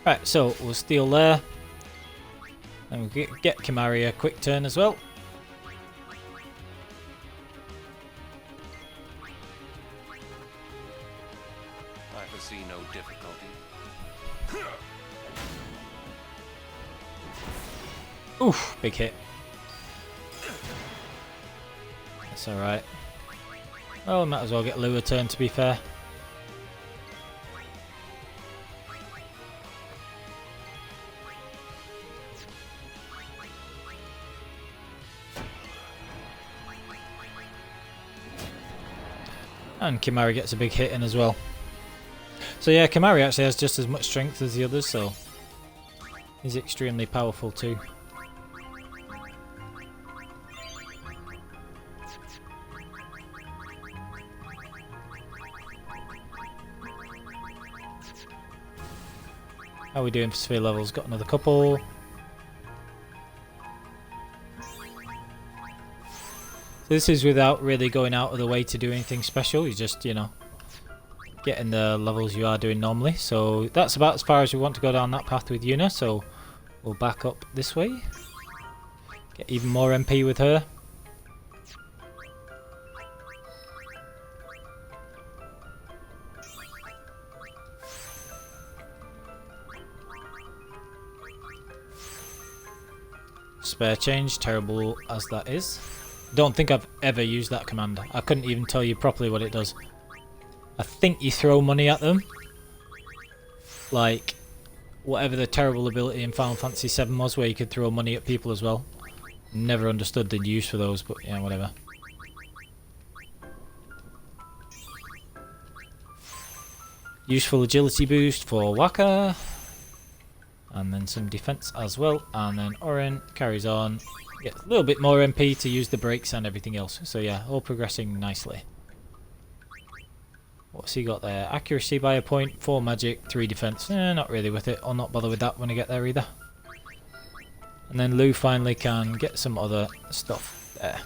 Right, so we'll steal there. And we'll get Kimahri a quick turn as well.
I foresee no difficulty.
Oof, big hit. That's alright. Oh, might as well get Lou a turn to be fair. And Kimahri gets a big hit in as well. So yeah, Kimahri actually has just as much strength as the others, so he's extremely powerful too. How are we doing for sphere levels? Got another couple. So this is without really going out of the way to do anything special. You just, you know, getting the levels you are doing normally. So that's about as far as we want to go down that path with Yuna. So we'll back up this way. Get even more MP with her. Spare change, terrible as that is. Don't think I've ever used that command. I couldn't even tell you properly what it does. I think you throw money at them. Like, whatever the terrible ability in Final Fantasy VII was, where you could throw money at people as well. Never understood the use for those, but yeah, whatever. Useful agility boost for Waka. And then some defense as well. And then Orin carries on. Gets a little bit more MP to use the brakes and everything else. So yeah, all progressing nicely. What's he got there? Accuracy by a point, 4 magic, 3 defense. Not really with it. I'll not bother with that when I get there either. And then Lou finally can get some other stuff there.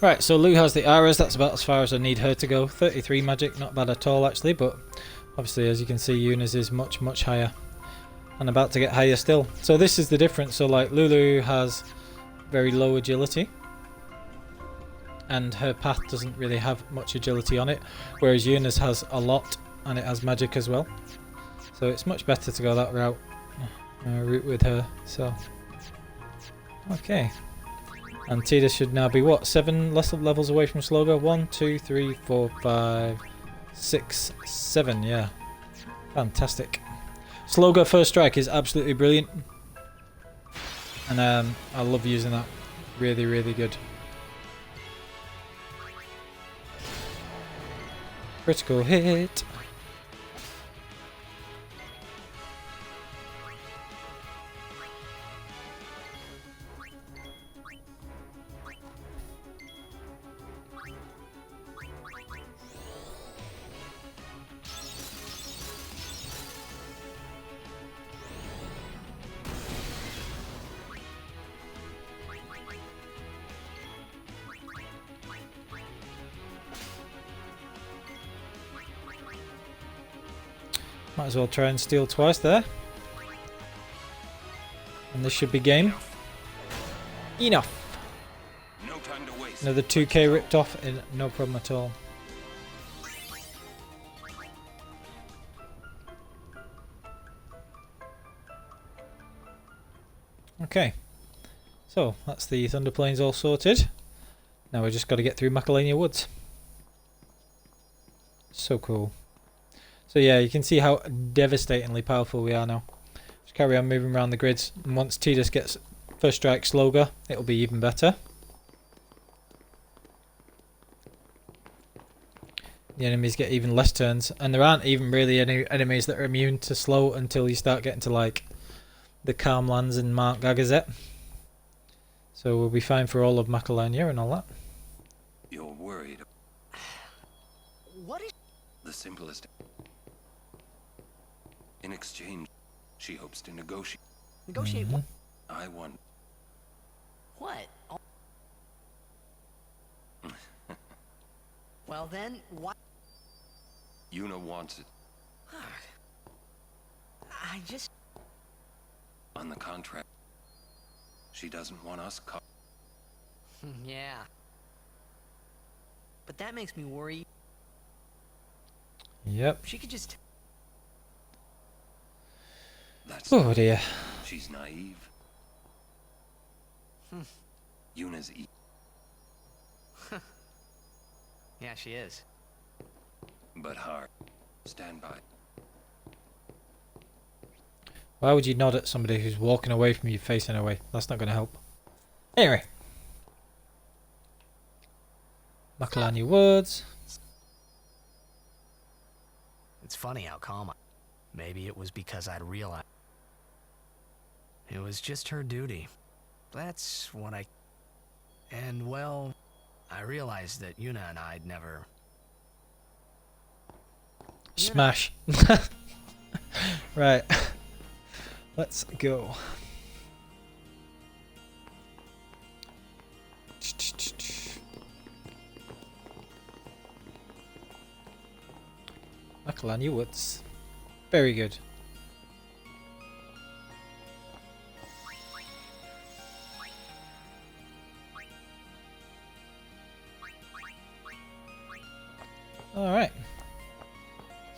Right, so Lou has the Aras, that's about as far as I need her to go. 33 magic, not bad at all actually, but obviously as you can see Yuna's is much, much higher. And about to get higher still. So this is the difference, so like Lulu has very low agility. And her path doesn't really have much agility on it, whereas Yuna's has a lot, and it has magic as well. So it's much better to go that route with her, so... Okay. And Tita should now be what? 7 less levels away from Sloga? 1, 2, 3, 4, 5, 6, 7, yeah. Fantastic. Sloga first strike is absolutely brilliant. And I love using that. Really, really good. Critical hit. Might as well try and steal twice there. And this should be game. Enough.
No time to waste.
Another 2k ripped off in no problem at all. Okay. So that's the Thunder Plains all sorted. Now we just got to get through Macalania Woods. So cool. So yeah, you can see how devastatingly powerful we are now. Just carry on moving around the grids, and once Tidus gets first strike slower, it'll be even better. The enemies get even less turns, and there aren't even really any enemies that are immune to slow until you start getting to like the Calm Lands and Mount Gagazet. So we'll be fine for all of Macalania and all that.
You're worried.
What is...
The simplest. In exchange, she hopes to negotiate.
Negotiate what?
I want.
What? Oh. Well then, what?
Yuna wants it.
I just...
On the contract. She doesn't want us caught.
Yeah. But that makes me worry.
Yep.
She could just...
That's
Oh dear.
she's naive. Yuna's
Yeah, she is.
but hard. Stand by.
Why would you nod at somebody who's walking away from you facing away? That's not going to help. Anyway. Macalania Woods.
It's funny how calm I... Maybe it was because I'd realized... It was just her duty. That's what I... And, well, I realized that Yuna and I'd never...
Smash. Right. Let's go. Macalania Woods. Very good. Alright.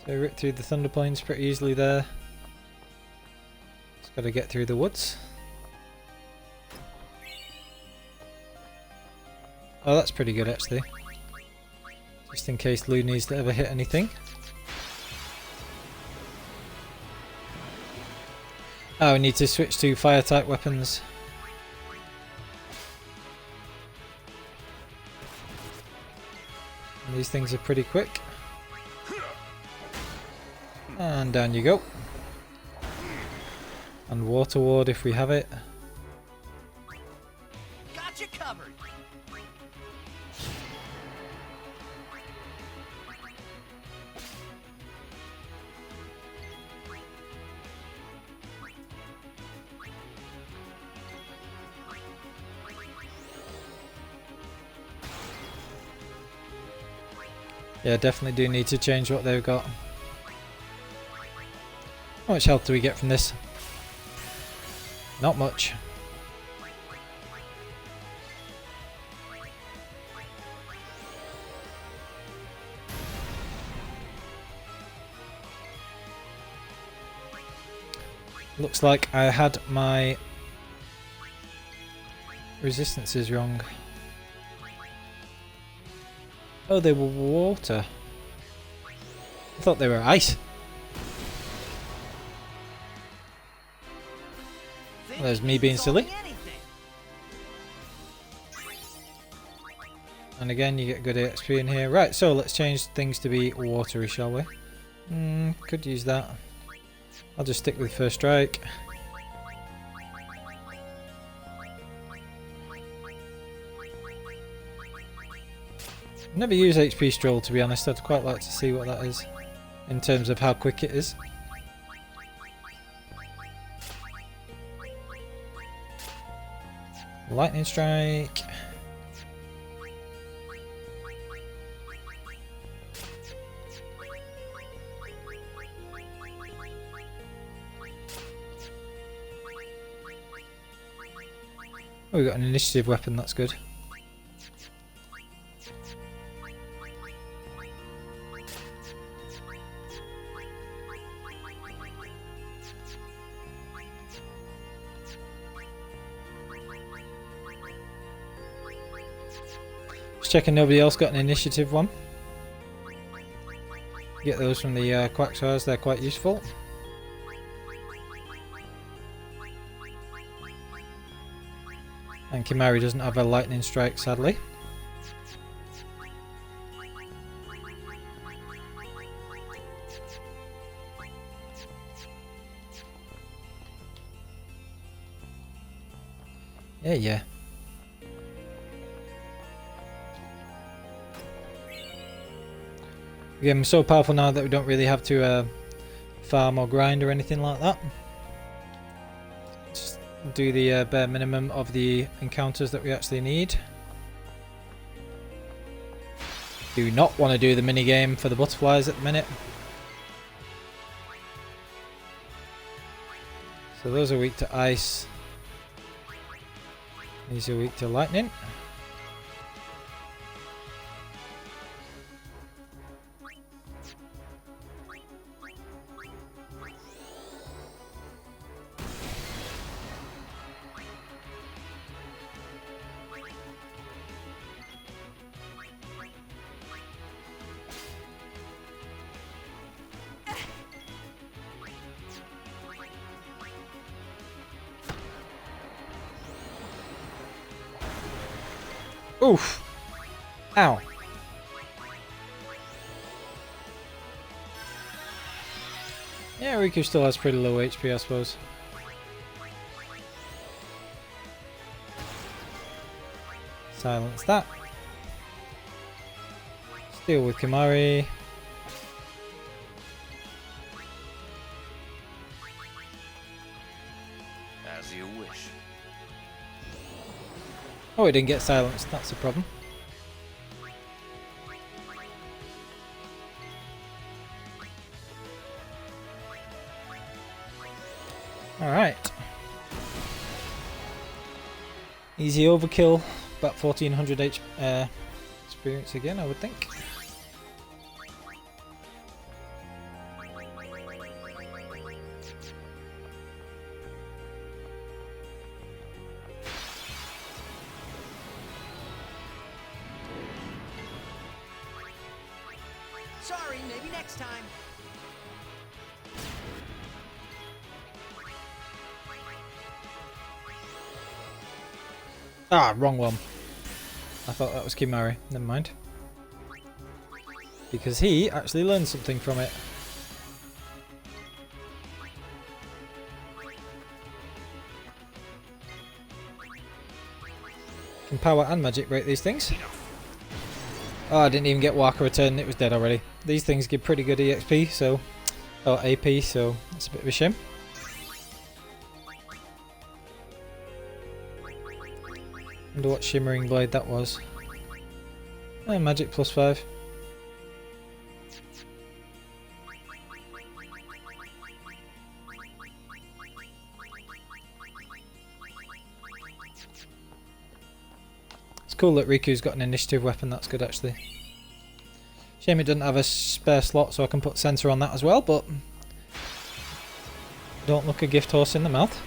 So rip through the Thunder Plains pretty easily there. Just gotta get through the woods. Oh, that's pretty good actually. Just in case Lou needs to ever hit anything. Oh, we need to switch to fire type weapons. And these things are pretty quick. And down you go. And Water Ward if we have it.
Got you covered.
Yeah, definitely do need to change what they've got. How much health do we get from this? Not much. Looks like I had my resistances wrong. Oh, they were water. I thought they were ice. Well, there's me being silly. And again, you get good XP in here. Right, so let's change things to be watery, shall we? Could use that. I'll just stick with first strike. Never use HP Stroll, to be honest. I'd quite like to see what that is in terms of how quick it is. Lightning Strike. Oh, we got an initiative weapon, that's good. Just checking nobody else got an initiative one. Get those from the Quacksires, they're quite useful. And Kimahri doesn't have a lightning strike, sadly. Yeah. Again, we're so powerful now that we don't really have to farm or grind or anything like that. Just do the bare minimum of the encounters that we actually need. Do not want to do the minigame for the butterflies at the minute. So those are weak to ice. These are weak to lightning. Oof! Ow! Yeah, Riku still has pretty low HP, I suppose. Silence that. Deal with Kimahri.
As you wish.
Oh, it didn't get silenced. That's a problem. Alright. Easy overkill. About 1400 experience again, I would think.
Sorry, maybe next time.
Ah, wrong one. I thought that was Kimahri. Never mind. Because he actually learned something from it. Can power and magic break these things. Oh, I didn't even get Waka return. It was dead already. These things give pretty good EXP, so... or AP, so it's a bit of a shame. Wonder what Shimmering Blade that was. Magic +5. It's cool that Riku's got an initiative weapon, that's good actually. Shame it doesn't have a spare slot so I can put sensor on that as well, but... don't look a gift horse in the mouth.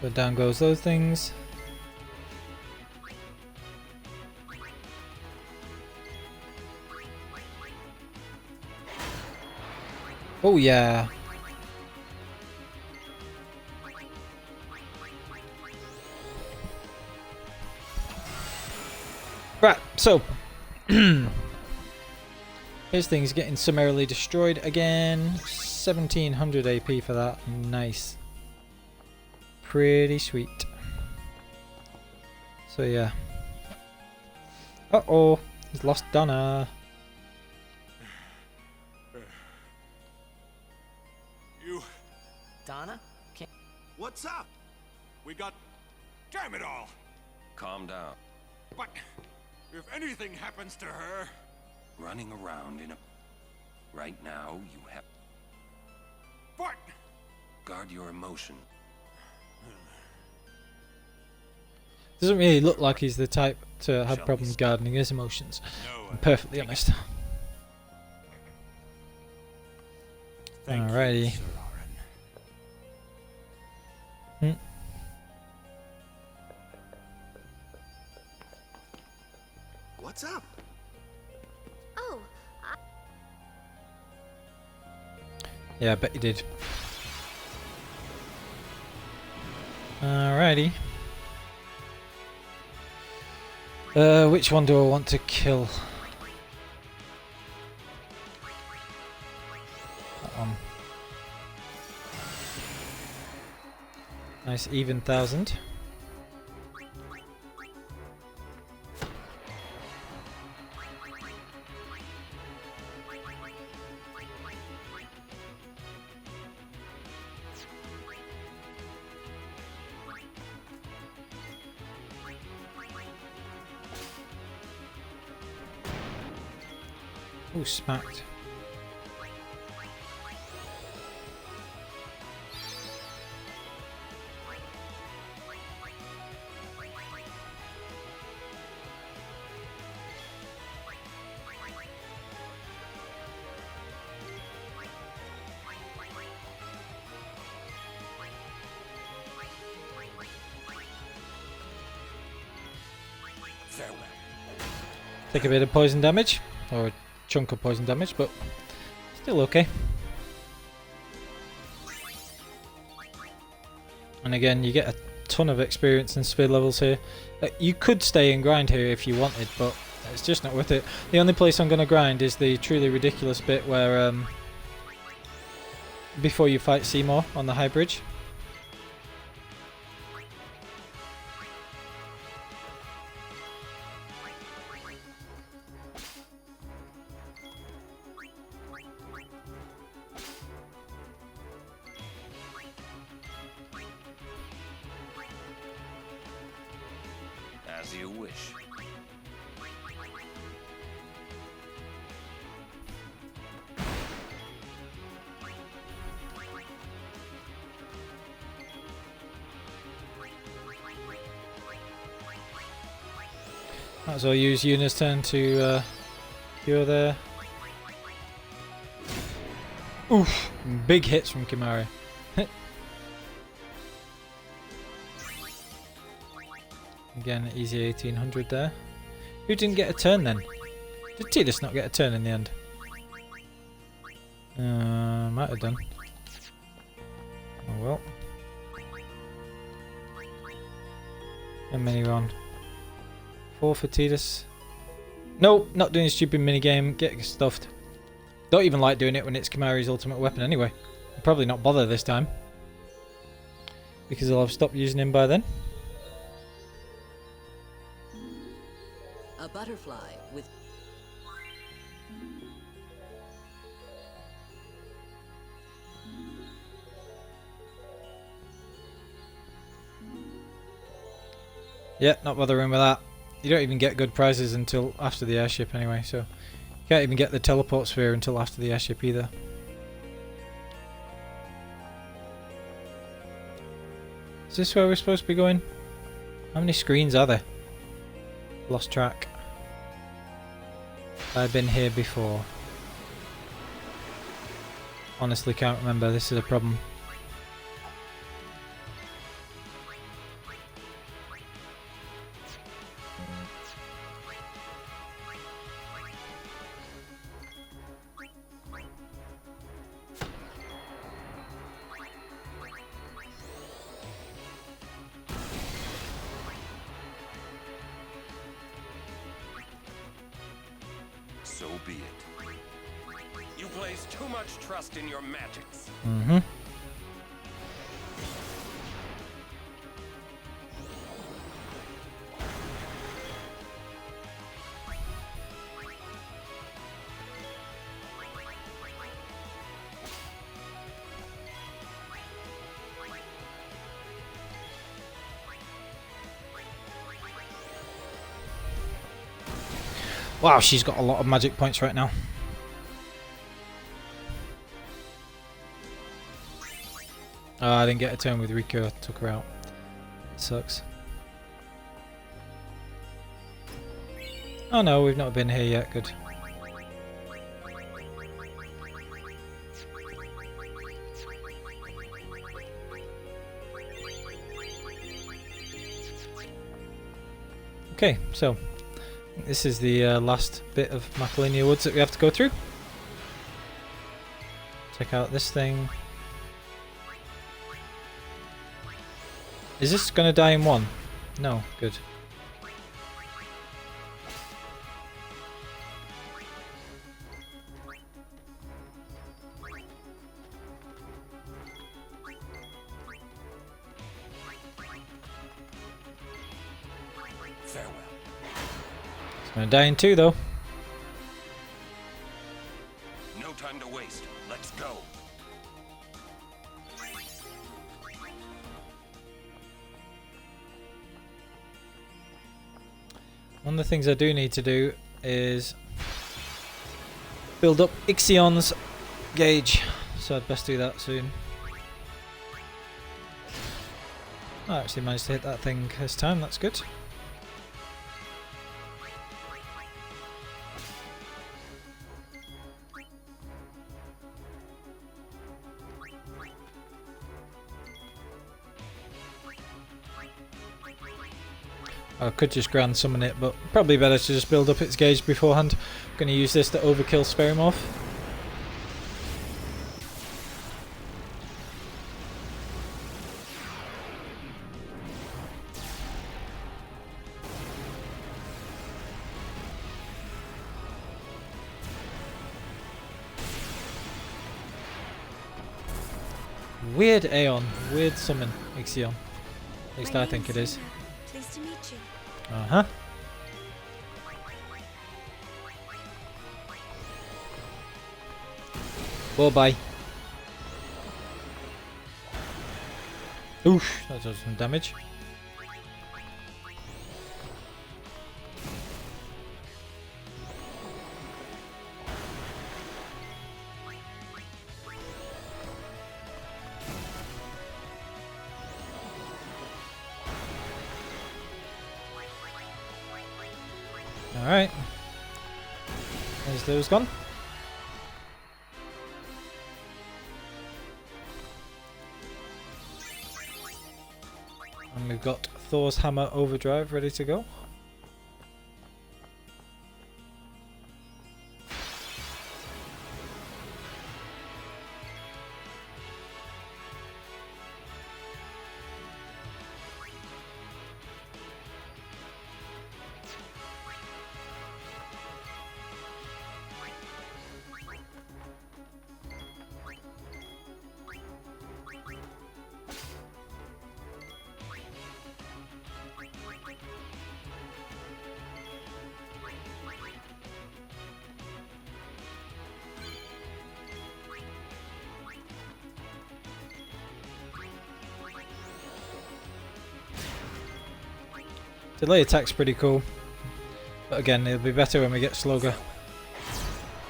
So down goes those things. Oh yeah. Right, so his thing's getting summarily destroyed again. 1700 AP for that. Nice. Pretty sweet. So yeah. Uh-oh. He's lost Donna.
Donna? Can't...
What's up? We got... Damn it all!
Calm down.
But if anything happens to her...
Running around in a... Right now, you have...
What?
Guard your emotion.
Doesn't really look like he's the type to have
Shall
problems
we
guarding his emotions.
No,
I'm perfectly honest.
Thank
Alrighty.
you, Sir Aaron.
Hmm.
What's up?
Oh,
Yeah, I bet you did. Alrighty. Which one do I want to kill? That one. Nice even 1,000. Oh, smacked.
Farewell.
Take a bit of poison damage, or a chunk of poison damage, but still okay. And again, you get a ton of experience and speed levels here. You could stay and grind here if you wanted, but it's just not worth it. The only place I'm going to grind is the truly ridiculous bit where before you fight Seymour on the high bridge.
As you wish.
Might as well use Yuna's turn to cure there. Oof! Big hits from Kimahri. Again, easy 1800 there. Who didn't get a turn then? Did Tidus not get a turn in the end? Might have done. Oh well. How many are on? 4 for Tidus. No, not doing a stupid minigame. Get stuffed. Don't even like doing it when it's Kimahri's ultimate weapon anyway. I'll probably not bother this time, because I'll have stopped using him by then.
A butterfly with...
Yeah, not bothering with that. You don't even get good prizes until after the airship anyway, so you can't even get the teleport sphere until after the airship either. Is this where we're supposed to be going? How many screens are there? Lost track. I've been here before. Honestly can't remember, this is a problem.
So be it. You place too much trust in your magics.
Mm-hmm. Wow, she's got a lot of magic points right now. Oh, I didn't get a turn with Riku. I took her out. Sucks. Oh no, we've not been here yet. Good. Okay, so this is the last bit of Macalania Woods that we have to go through. Check out this thing. Is this gonna die in one? No, good.
Farewell.
It's gonna die in two though.
No time to waste. Let's go.
One of the things I do need to do is build up Ixion's gauge, so I'd best do that soon. I actually managed to hit that thing this time, that's good. I could just grand summon it, but probably better to just build up its gauge beforehand. I'm going to use this to overkill Sperimorph. Weird Aeon, weird summon, Ixion. At least I think it is.
Pleased to meet you.
Uh-huh. Well, bye. Oof, that does some damage. Alright. There's those gone. And we've got Thor's Hammer Overdrive ready to go. Delay attack's pretty cool, but again, it'll be better when we get Slogger.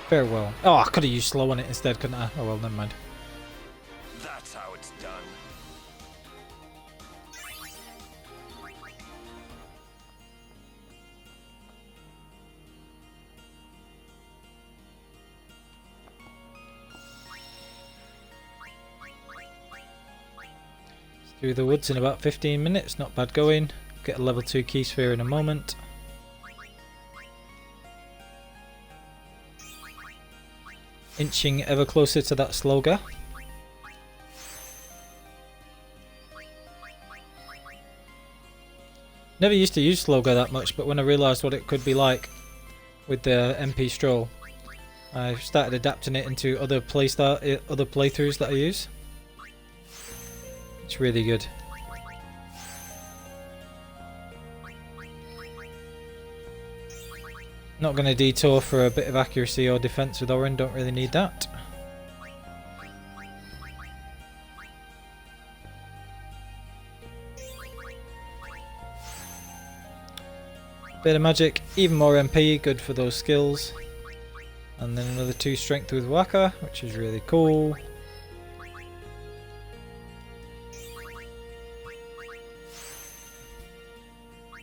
Farewell. Oh, I could have used slow on it instead, couldn't I? Oh well, never mind.
That's how it's done.
Through the woods in about 15 minutes, not bad going. Get a level 2 key sphere in a moment. Inching ever closer to that Slogger. Never used to use Slogger that much, but when I realised what it could be like with the MP Stroll, I started adapting it into other playthroughs that I use. It's really good. Not going to detour for a bit of accuracy or defense with Orin, don't really need that. Bit of magic, even more MP, good for those skills. And then another 2 strength with Waka, which is really cool.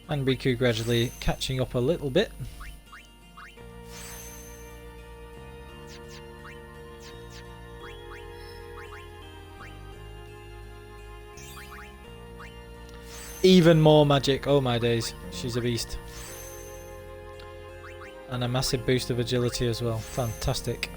And Riku gradually catching up a little bit. Even more magic, oh my days, she's a beast. And a massive boost of agility as well, fantastic.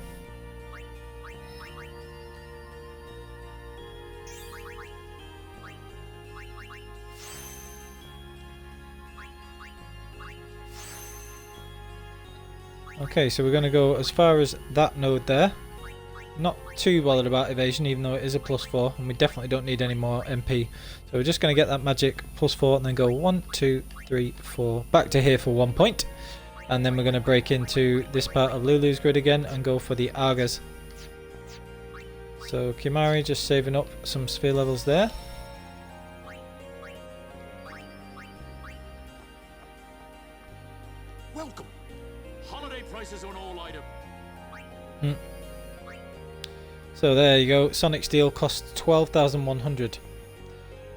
Okay, so we're going to go as far as that node there. Not too bothered about evasion, even though it is a +4, and we definitely don't need any more MP. So we're just going to get that magic +4 and then go 1, 2, 3, 4, back to here for 1 point. And then we're going to break into this part of Lulu's grid again and go for the Argas. So Kimahri just saving up some sphere levels there.
Welcome. Holiday prices on all items.
So there you go, Sonic Steel costs 12,100.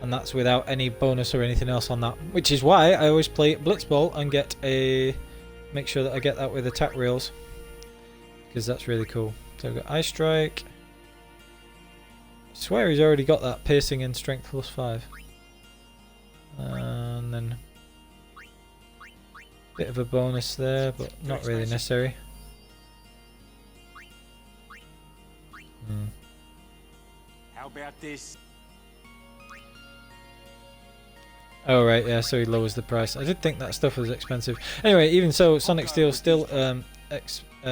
And that's without any bonus or anything else on that. Which is why I always play Blitzball and get a... make sure that I get that with attack rails. Because that's really cool. So I've got Ice Strike. I swear he's already got that piercing and strength +5. And then... bit of a bonus there, but not really necessary.
How about this?
Oh right, yeah, so he lowers the price. I did think that stuff was expensive. Anyway, even so, Sonic Steel still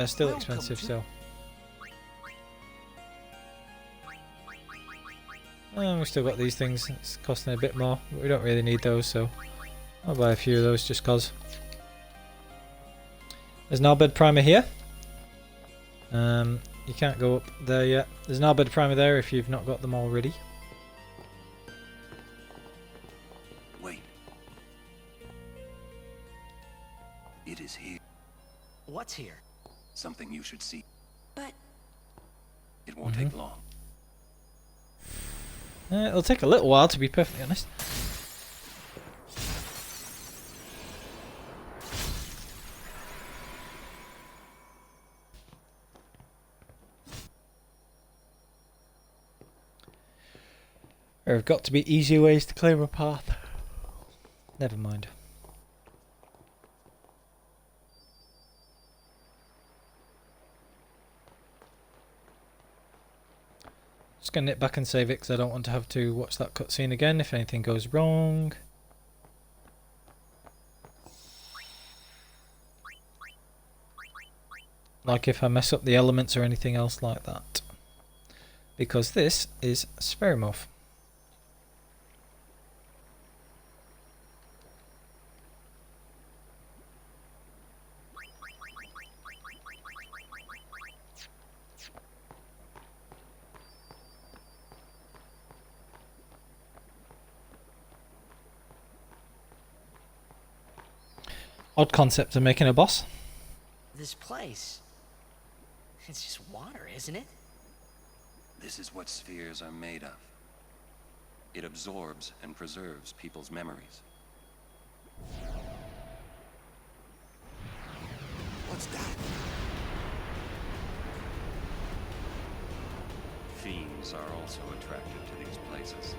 still expensive, so. We've still got these things. It's costing a bit more, but we don't really need those, so I'll buy a few of those just cause. There's an Albed Primer here. You can't go up there yet. There's an Albed Primer there if you've not got them already.
Wait. It is here.
What's here?
Something you should see.
But
It won't take long.
It'll take a little while, to be perfectly honest. There have got to be easier ways to clear a path. Never mind. Just gonna nip back and save it because I don't want to have to watch that cutscene again if anything goes wrong. Like if I mess up the elements or anything else like that. Because this is Spheromorph. Odd concept of making a boss.
This place. It's just water, isn't it?
This is what spheres are made of. It absorbs and preserves people's memories.
What's that?
Fiends are also attracted to these places.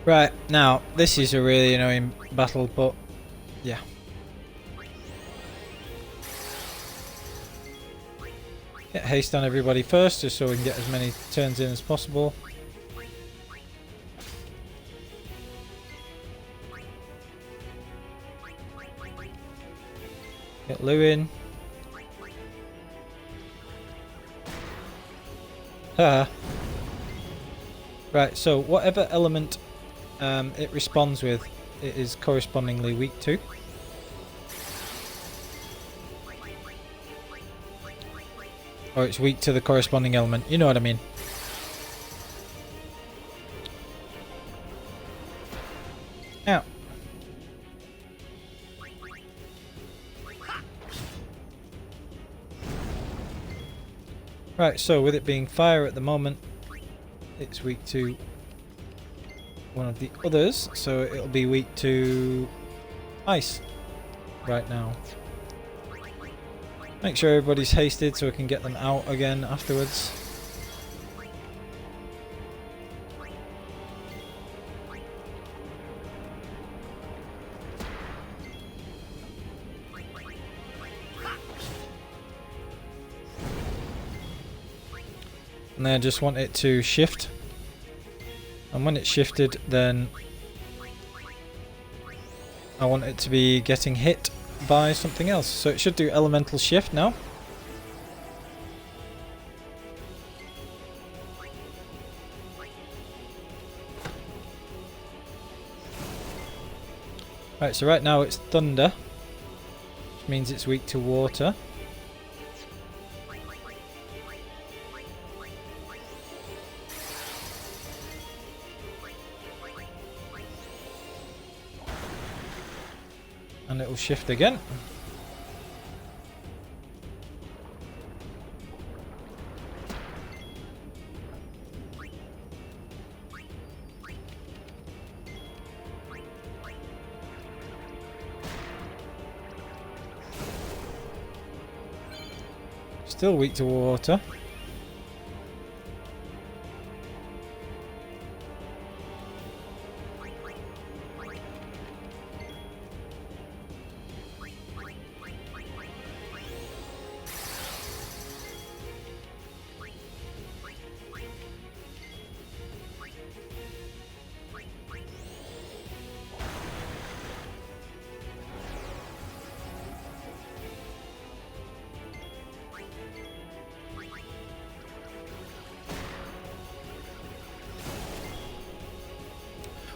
Right, now, this is a really annoying battle, but yeah. Get haste on everybody first, just so we can get as many turns in as possible. Get Lou in. Haha. Right, so whatever element it responds with, it is correspondingly weak to. Or it's weak to the corresponding element. You know what I mean. Now. Right, so with it being fire at the moment, it's weak to one of the others, so it'll be weak to ice right now. Make sure everybody's hasted so we can get them out again afterwards. And then I just want it to shift. And when it's shifted, then I want it to be getting hit by something else. So it should do elemental shift now. Right, so right now it's thunder, which means it's weak to water. And it will shift again. Still weak to water.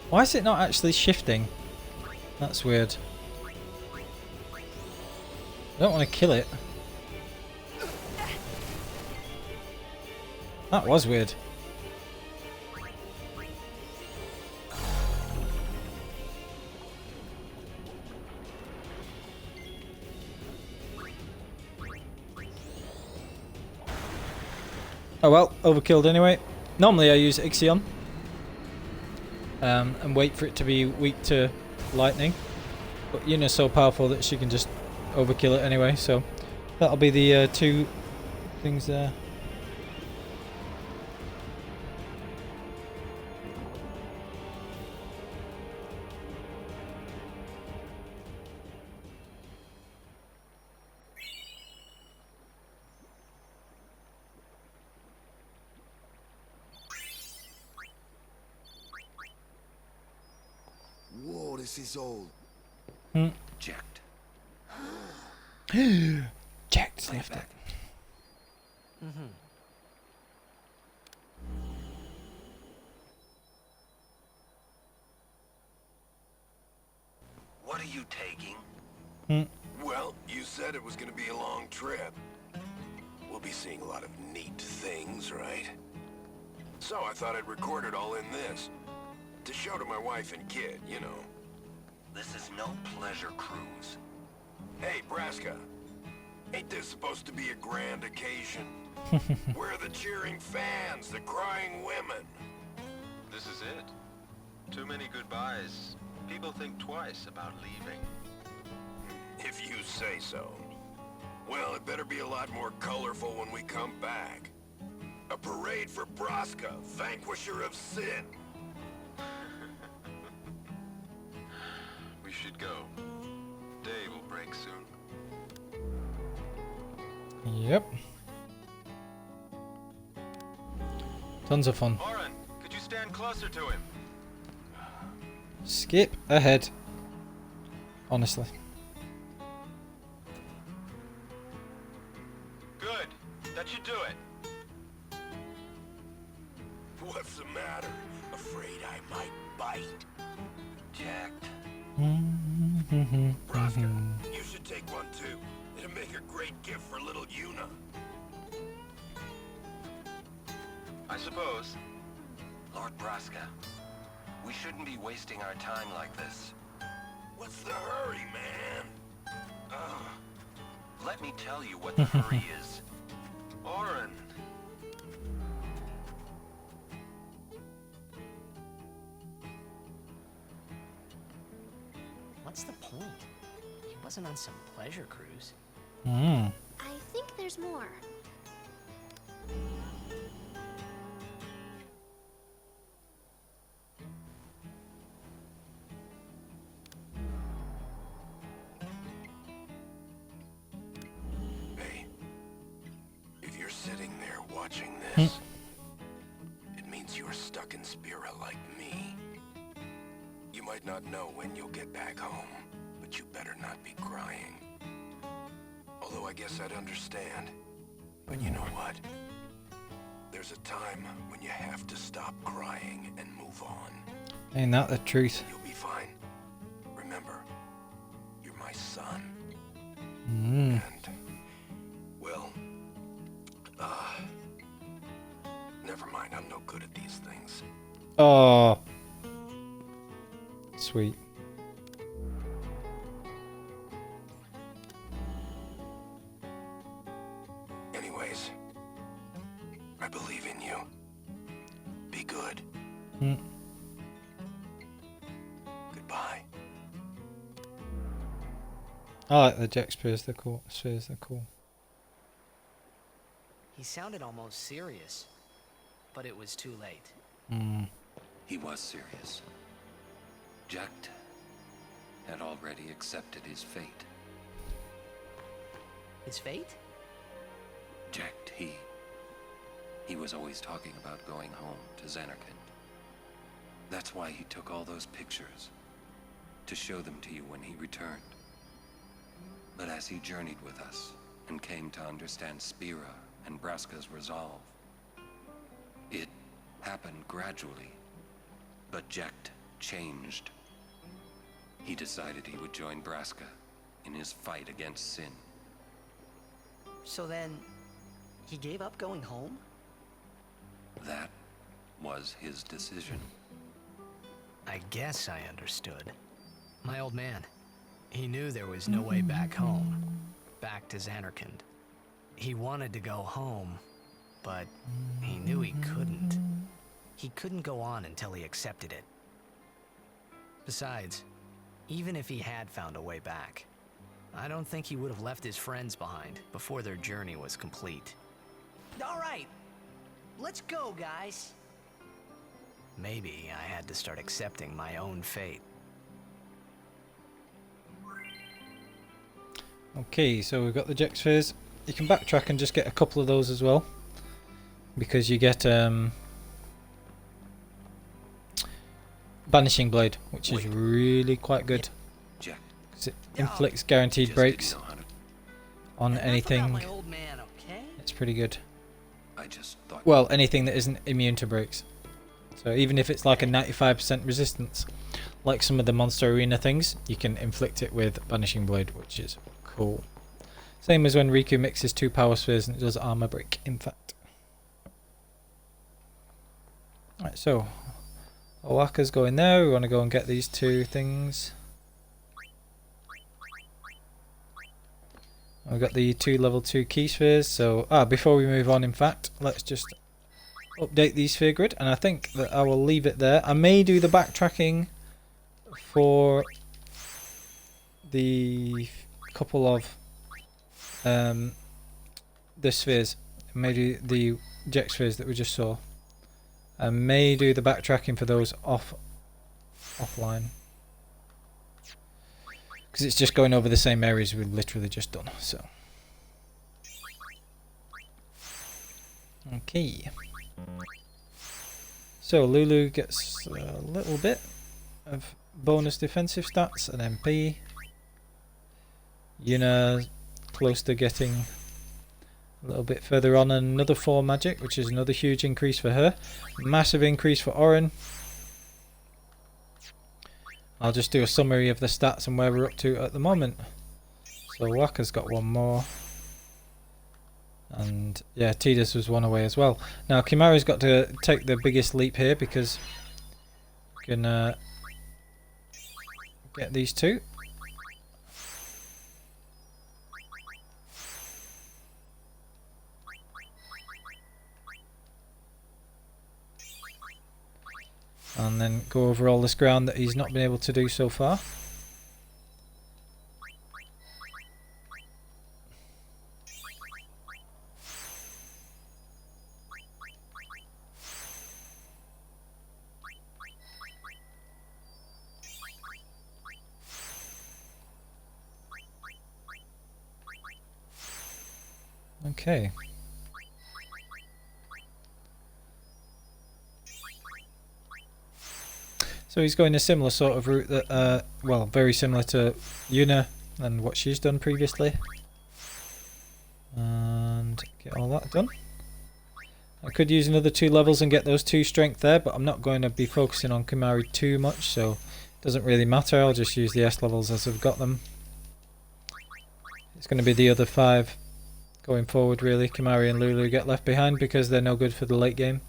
Why is it not actually shifting? That's weird. I don't want to kill it. That was weird. Oh well, overkilled anyway. Normally I use Ixion. And wait for it to be weak to lightning, but Yuna's so powerful that she can just overkill it anyway, so that'll be the two things there.
Whoa, this is old.
Jacked.
Jacked left it.
What are you taking?
Well, you said it was gonna be a long trip. We'll be seeing a lot of neat things, right? So I thought I'd record it all in this. To show to my wife and kid, you know.
This is no pleasure cruise.
Hey, Braska. Ain't this supposed to be a grand occasion? We're the cheering fans, the crying women.
This is it. Too many goodbyes. People think twice about leaving.
If you say so. Well, it better be a lot more colorful when we come back. A parade for Braska, vanquisher of sin.
We should go. Day will break soon.
Yep. Tons of fun.
Oren, could you stand closer to him?
Skip ahead. Honestly.
Good. That should do it.
What's the matter? Afraid I might bite?
Jacked.
Braska, you should take one too. It'll make a great gift for little Yuna.
I suppose. Lord Braska, we shouldn't be wasting our time like this.
What's the hurry, man?
Let me tell you what the hurry is. Orin.
What's the point? He wasn't on some pleasure cruise.
I think there's more.
Hey, if you're sitting there watching this, it means you're stuck in Spira like me. You might not know when you'll get back home, but you better not be crying. Although I guess I'd understand. But you know what? There's a time when you have to stop crying and move on.
Ain't that the truth?
You'll be fine. Remember, you're my son.
Mm.
And, well, never mind, I'm no good at these things.
Oh, sweet.
Anyways, I believe in you. Be good.
Mm.
Goodbye.
I like the Jack spheres. They're cool. Spheres, they're cool.
He sounded almost serious, but it was too late.
Mm.
He was serious. Jack had already accepted his fate.
His fate?
Jack, he was always talking about going home to Zanarkand. That's why he took all those pictures, to show them to you when he returned. But as he journeyed with us and came to understand Spira and Braska's resolve, it happened gradually, but Jack changed. He decided he would join Braska in his fight against sin.
So then, he gave up going home?
That was his decision.
I guess I understood. My old man, he knew there was no way back home, back to Zanarkand. He wanted to go home, but he knew he couldn't. He couldn't go on until he accepted it. Besides, even if he had found a way back, I don't think he would have left his friends behind before their journey was complete.
All right, let's go, guys.
Maybe I had to start accepting my own fate.
Okay, so we've got the Jack spheres. You can backtrack and just get a couple of those as well, because you get Banishing Blade, which is really quite good.
Jack,
'Cause it inflicts guaranteed breaks
didn't know how to...
on
Enough
anything.
about my old man, okay?
It's pretty good.
I just thought...
Well, anything that isn't immune to breaks. So even if it's like a 95% resistance, like some of the Monster Arena things, you can inflict it with Banishing Blade, which is cool. Same as when Riku mixes 2 power spheres and it does armor break, in fact. Alright, so Owaka's going there. We want to go and get these 2 things. We've got the 2 level 2 key spheres. So, before we move on, in fact, let's just update the sphere grid, and I think that I will leave it there. I may do the backtracking for the couple of the spheres. I may do the Jack spheres that we just saw. I may do the backtracking for those offline, because it's just going over the same areas we've literally just done. So, okay. So Lulu gets a little bit of bonus defensive stats, an MP. Yuna close to getting a little bit further on, another 4 magic, which is another huge increase for her. Massive increase for Orin. I'll just do a summary of the stats and where we're up to at the moment. So Waka's got 1 more. And yeah, Tidus was one away as well. Now Kimahri's got to take the biggest leap here because we can get these two. And then go over all this ground that he's not been able to do so far. Okay. So he's going a similar sort of route that, well, very similar to Yuna and what she's done previously. And get all that done. I could use another 2 levels and get those 2 strength there, but I'm not going to be focusing on Kimahri too much, so it doesn't really matter. I'll just use the S levels as I've got them. It's going to be the other 5 going forward, really. Kimahri and Lulu get left behind because they're no good for the late game.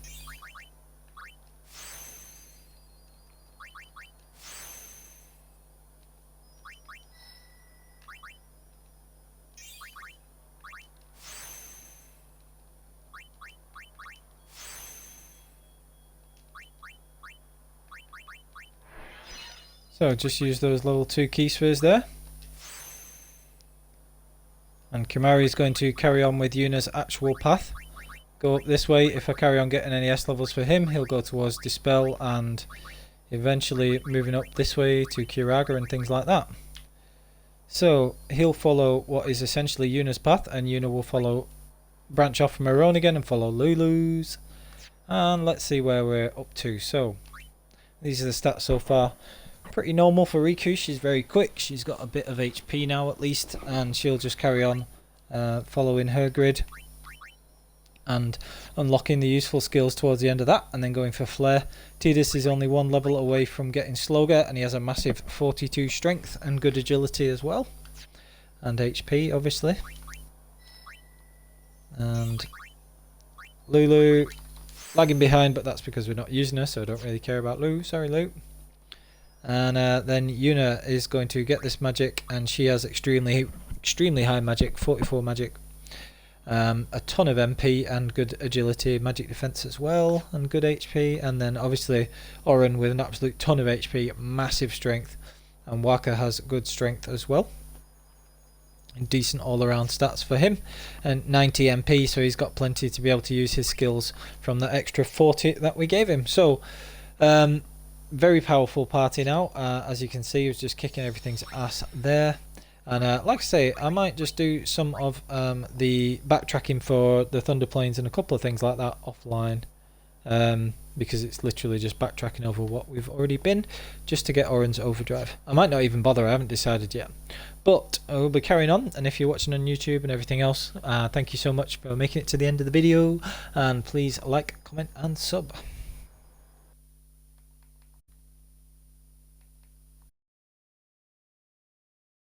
So just use those level 2 key spheres there. And Kimahri is going to carry on with Yuna's actual path. Go up this way. If I carry on getting any S levels for him, he'll go towards Dispel and eventually moving up this way to Kiraga and things like that. So he'll follow what is essentially Yuna's path, and Yuna will branch off from her own again and follow Lulu's. And let's see where we're up to. So these are the stats so far. Pretty normal for Riku. She's very quick. She's got a bit of HP now at least, and she'll just carry on following her grid and unlocking the useful skills towards the end of that, and then going for Flare. Tidus is only 1 level away from getting Sloga, and he has a massive 42 strength and good agility as well, and HP obviously. And Lulu lagging behind, but that's because we're not using her, so I don't really care about Lulu. Sorry, Lulu. And then Yuna is going to get this magic, and she has extremely high magic, 44 magic, a ton of MP and good agility, magic defense as well, and good HP. And then obviously Oren with an absolute ton of HP, massive strength, and Waka has good strength as well. Decent all-around stats for him, and 90 MP, so he's got plenty to be able to use his skills from the extra 40 that we gave him. So very powerful party now. As you can see, he was just kicking everything's ass there. And like I say, I might just do some of the backtracking for the Thunder Plains and a couple of things like that offline, because it's literally just backtracking over what we've already been, just to get Oren's overdrive. I might not even bother, I haven't decided yet. But I will be carrying on, and if you're watching on YouTube and everything else, thank you so much for making it to the end of the video, and please like, comment and sub.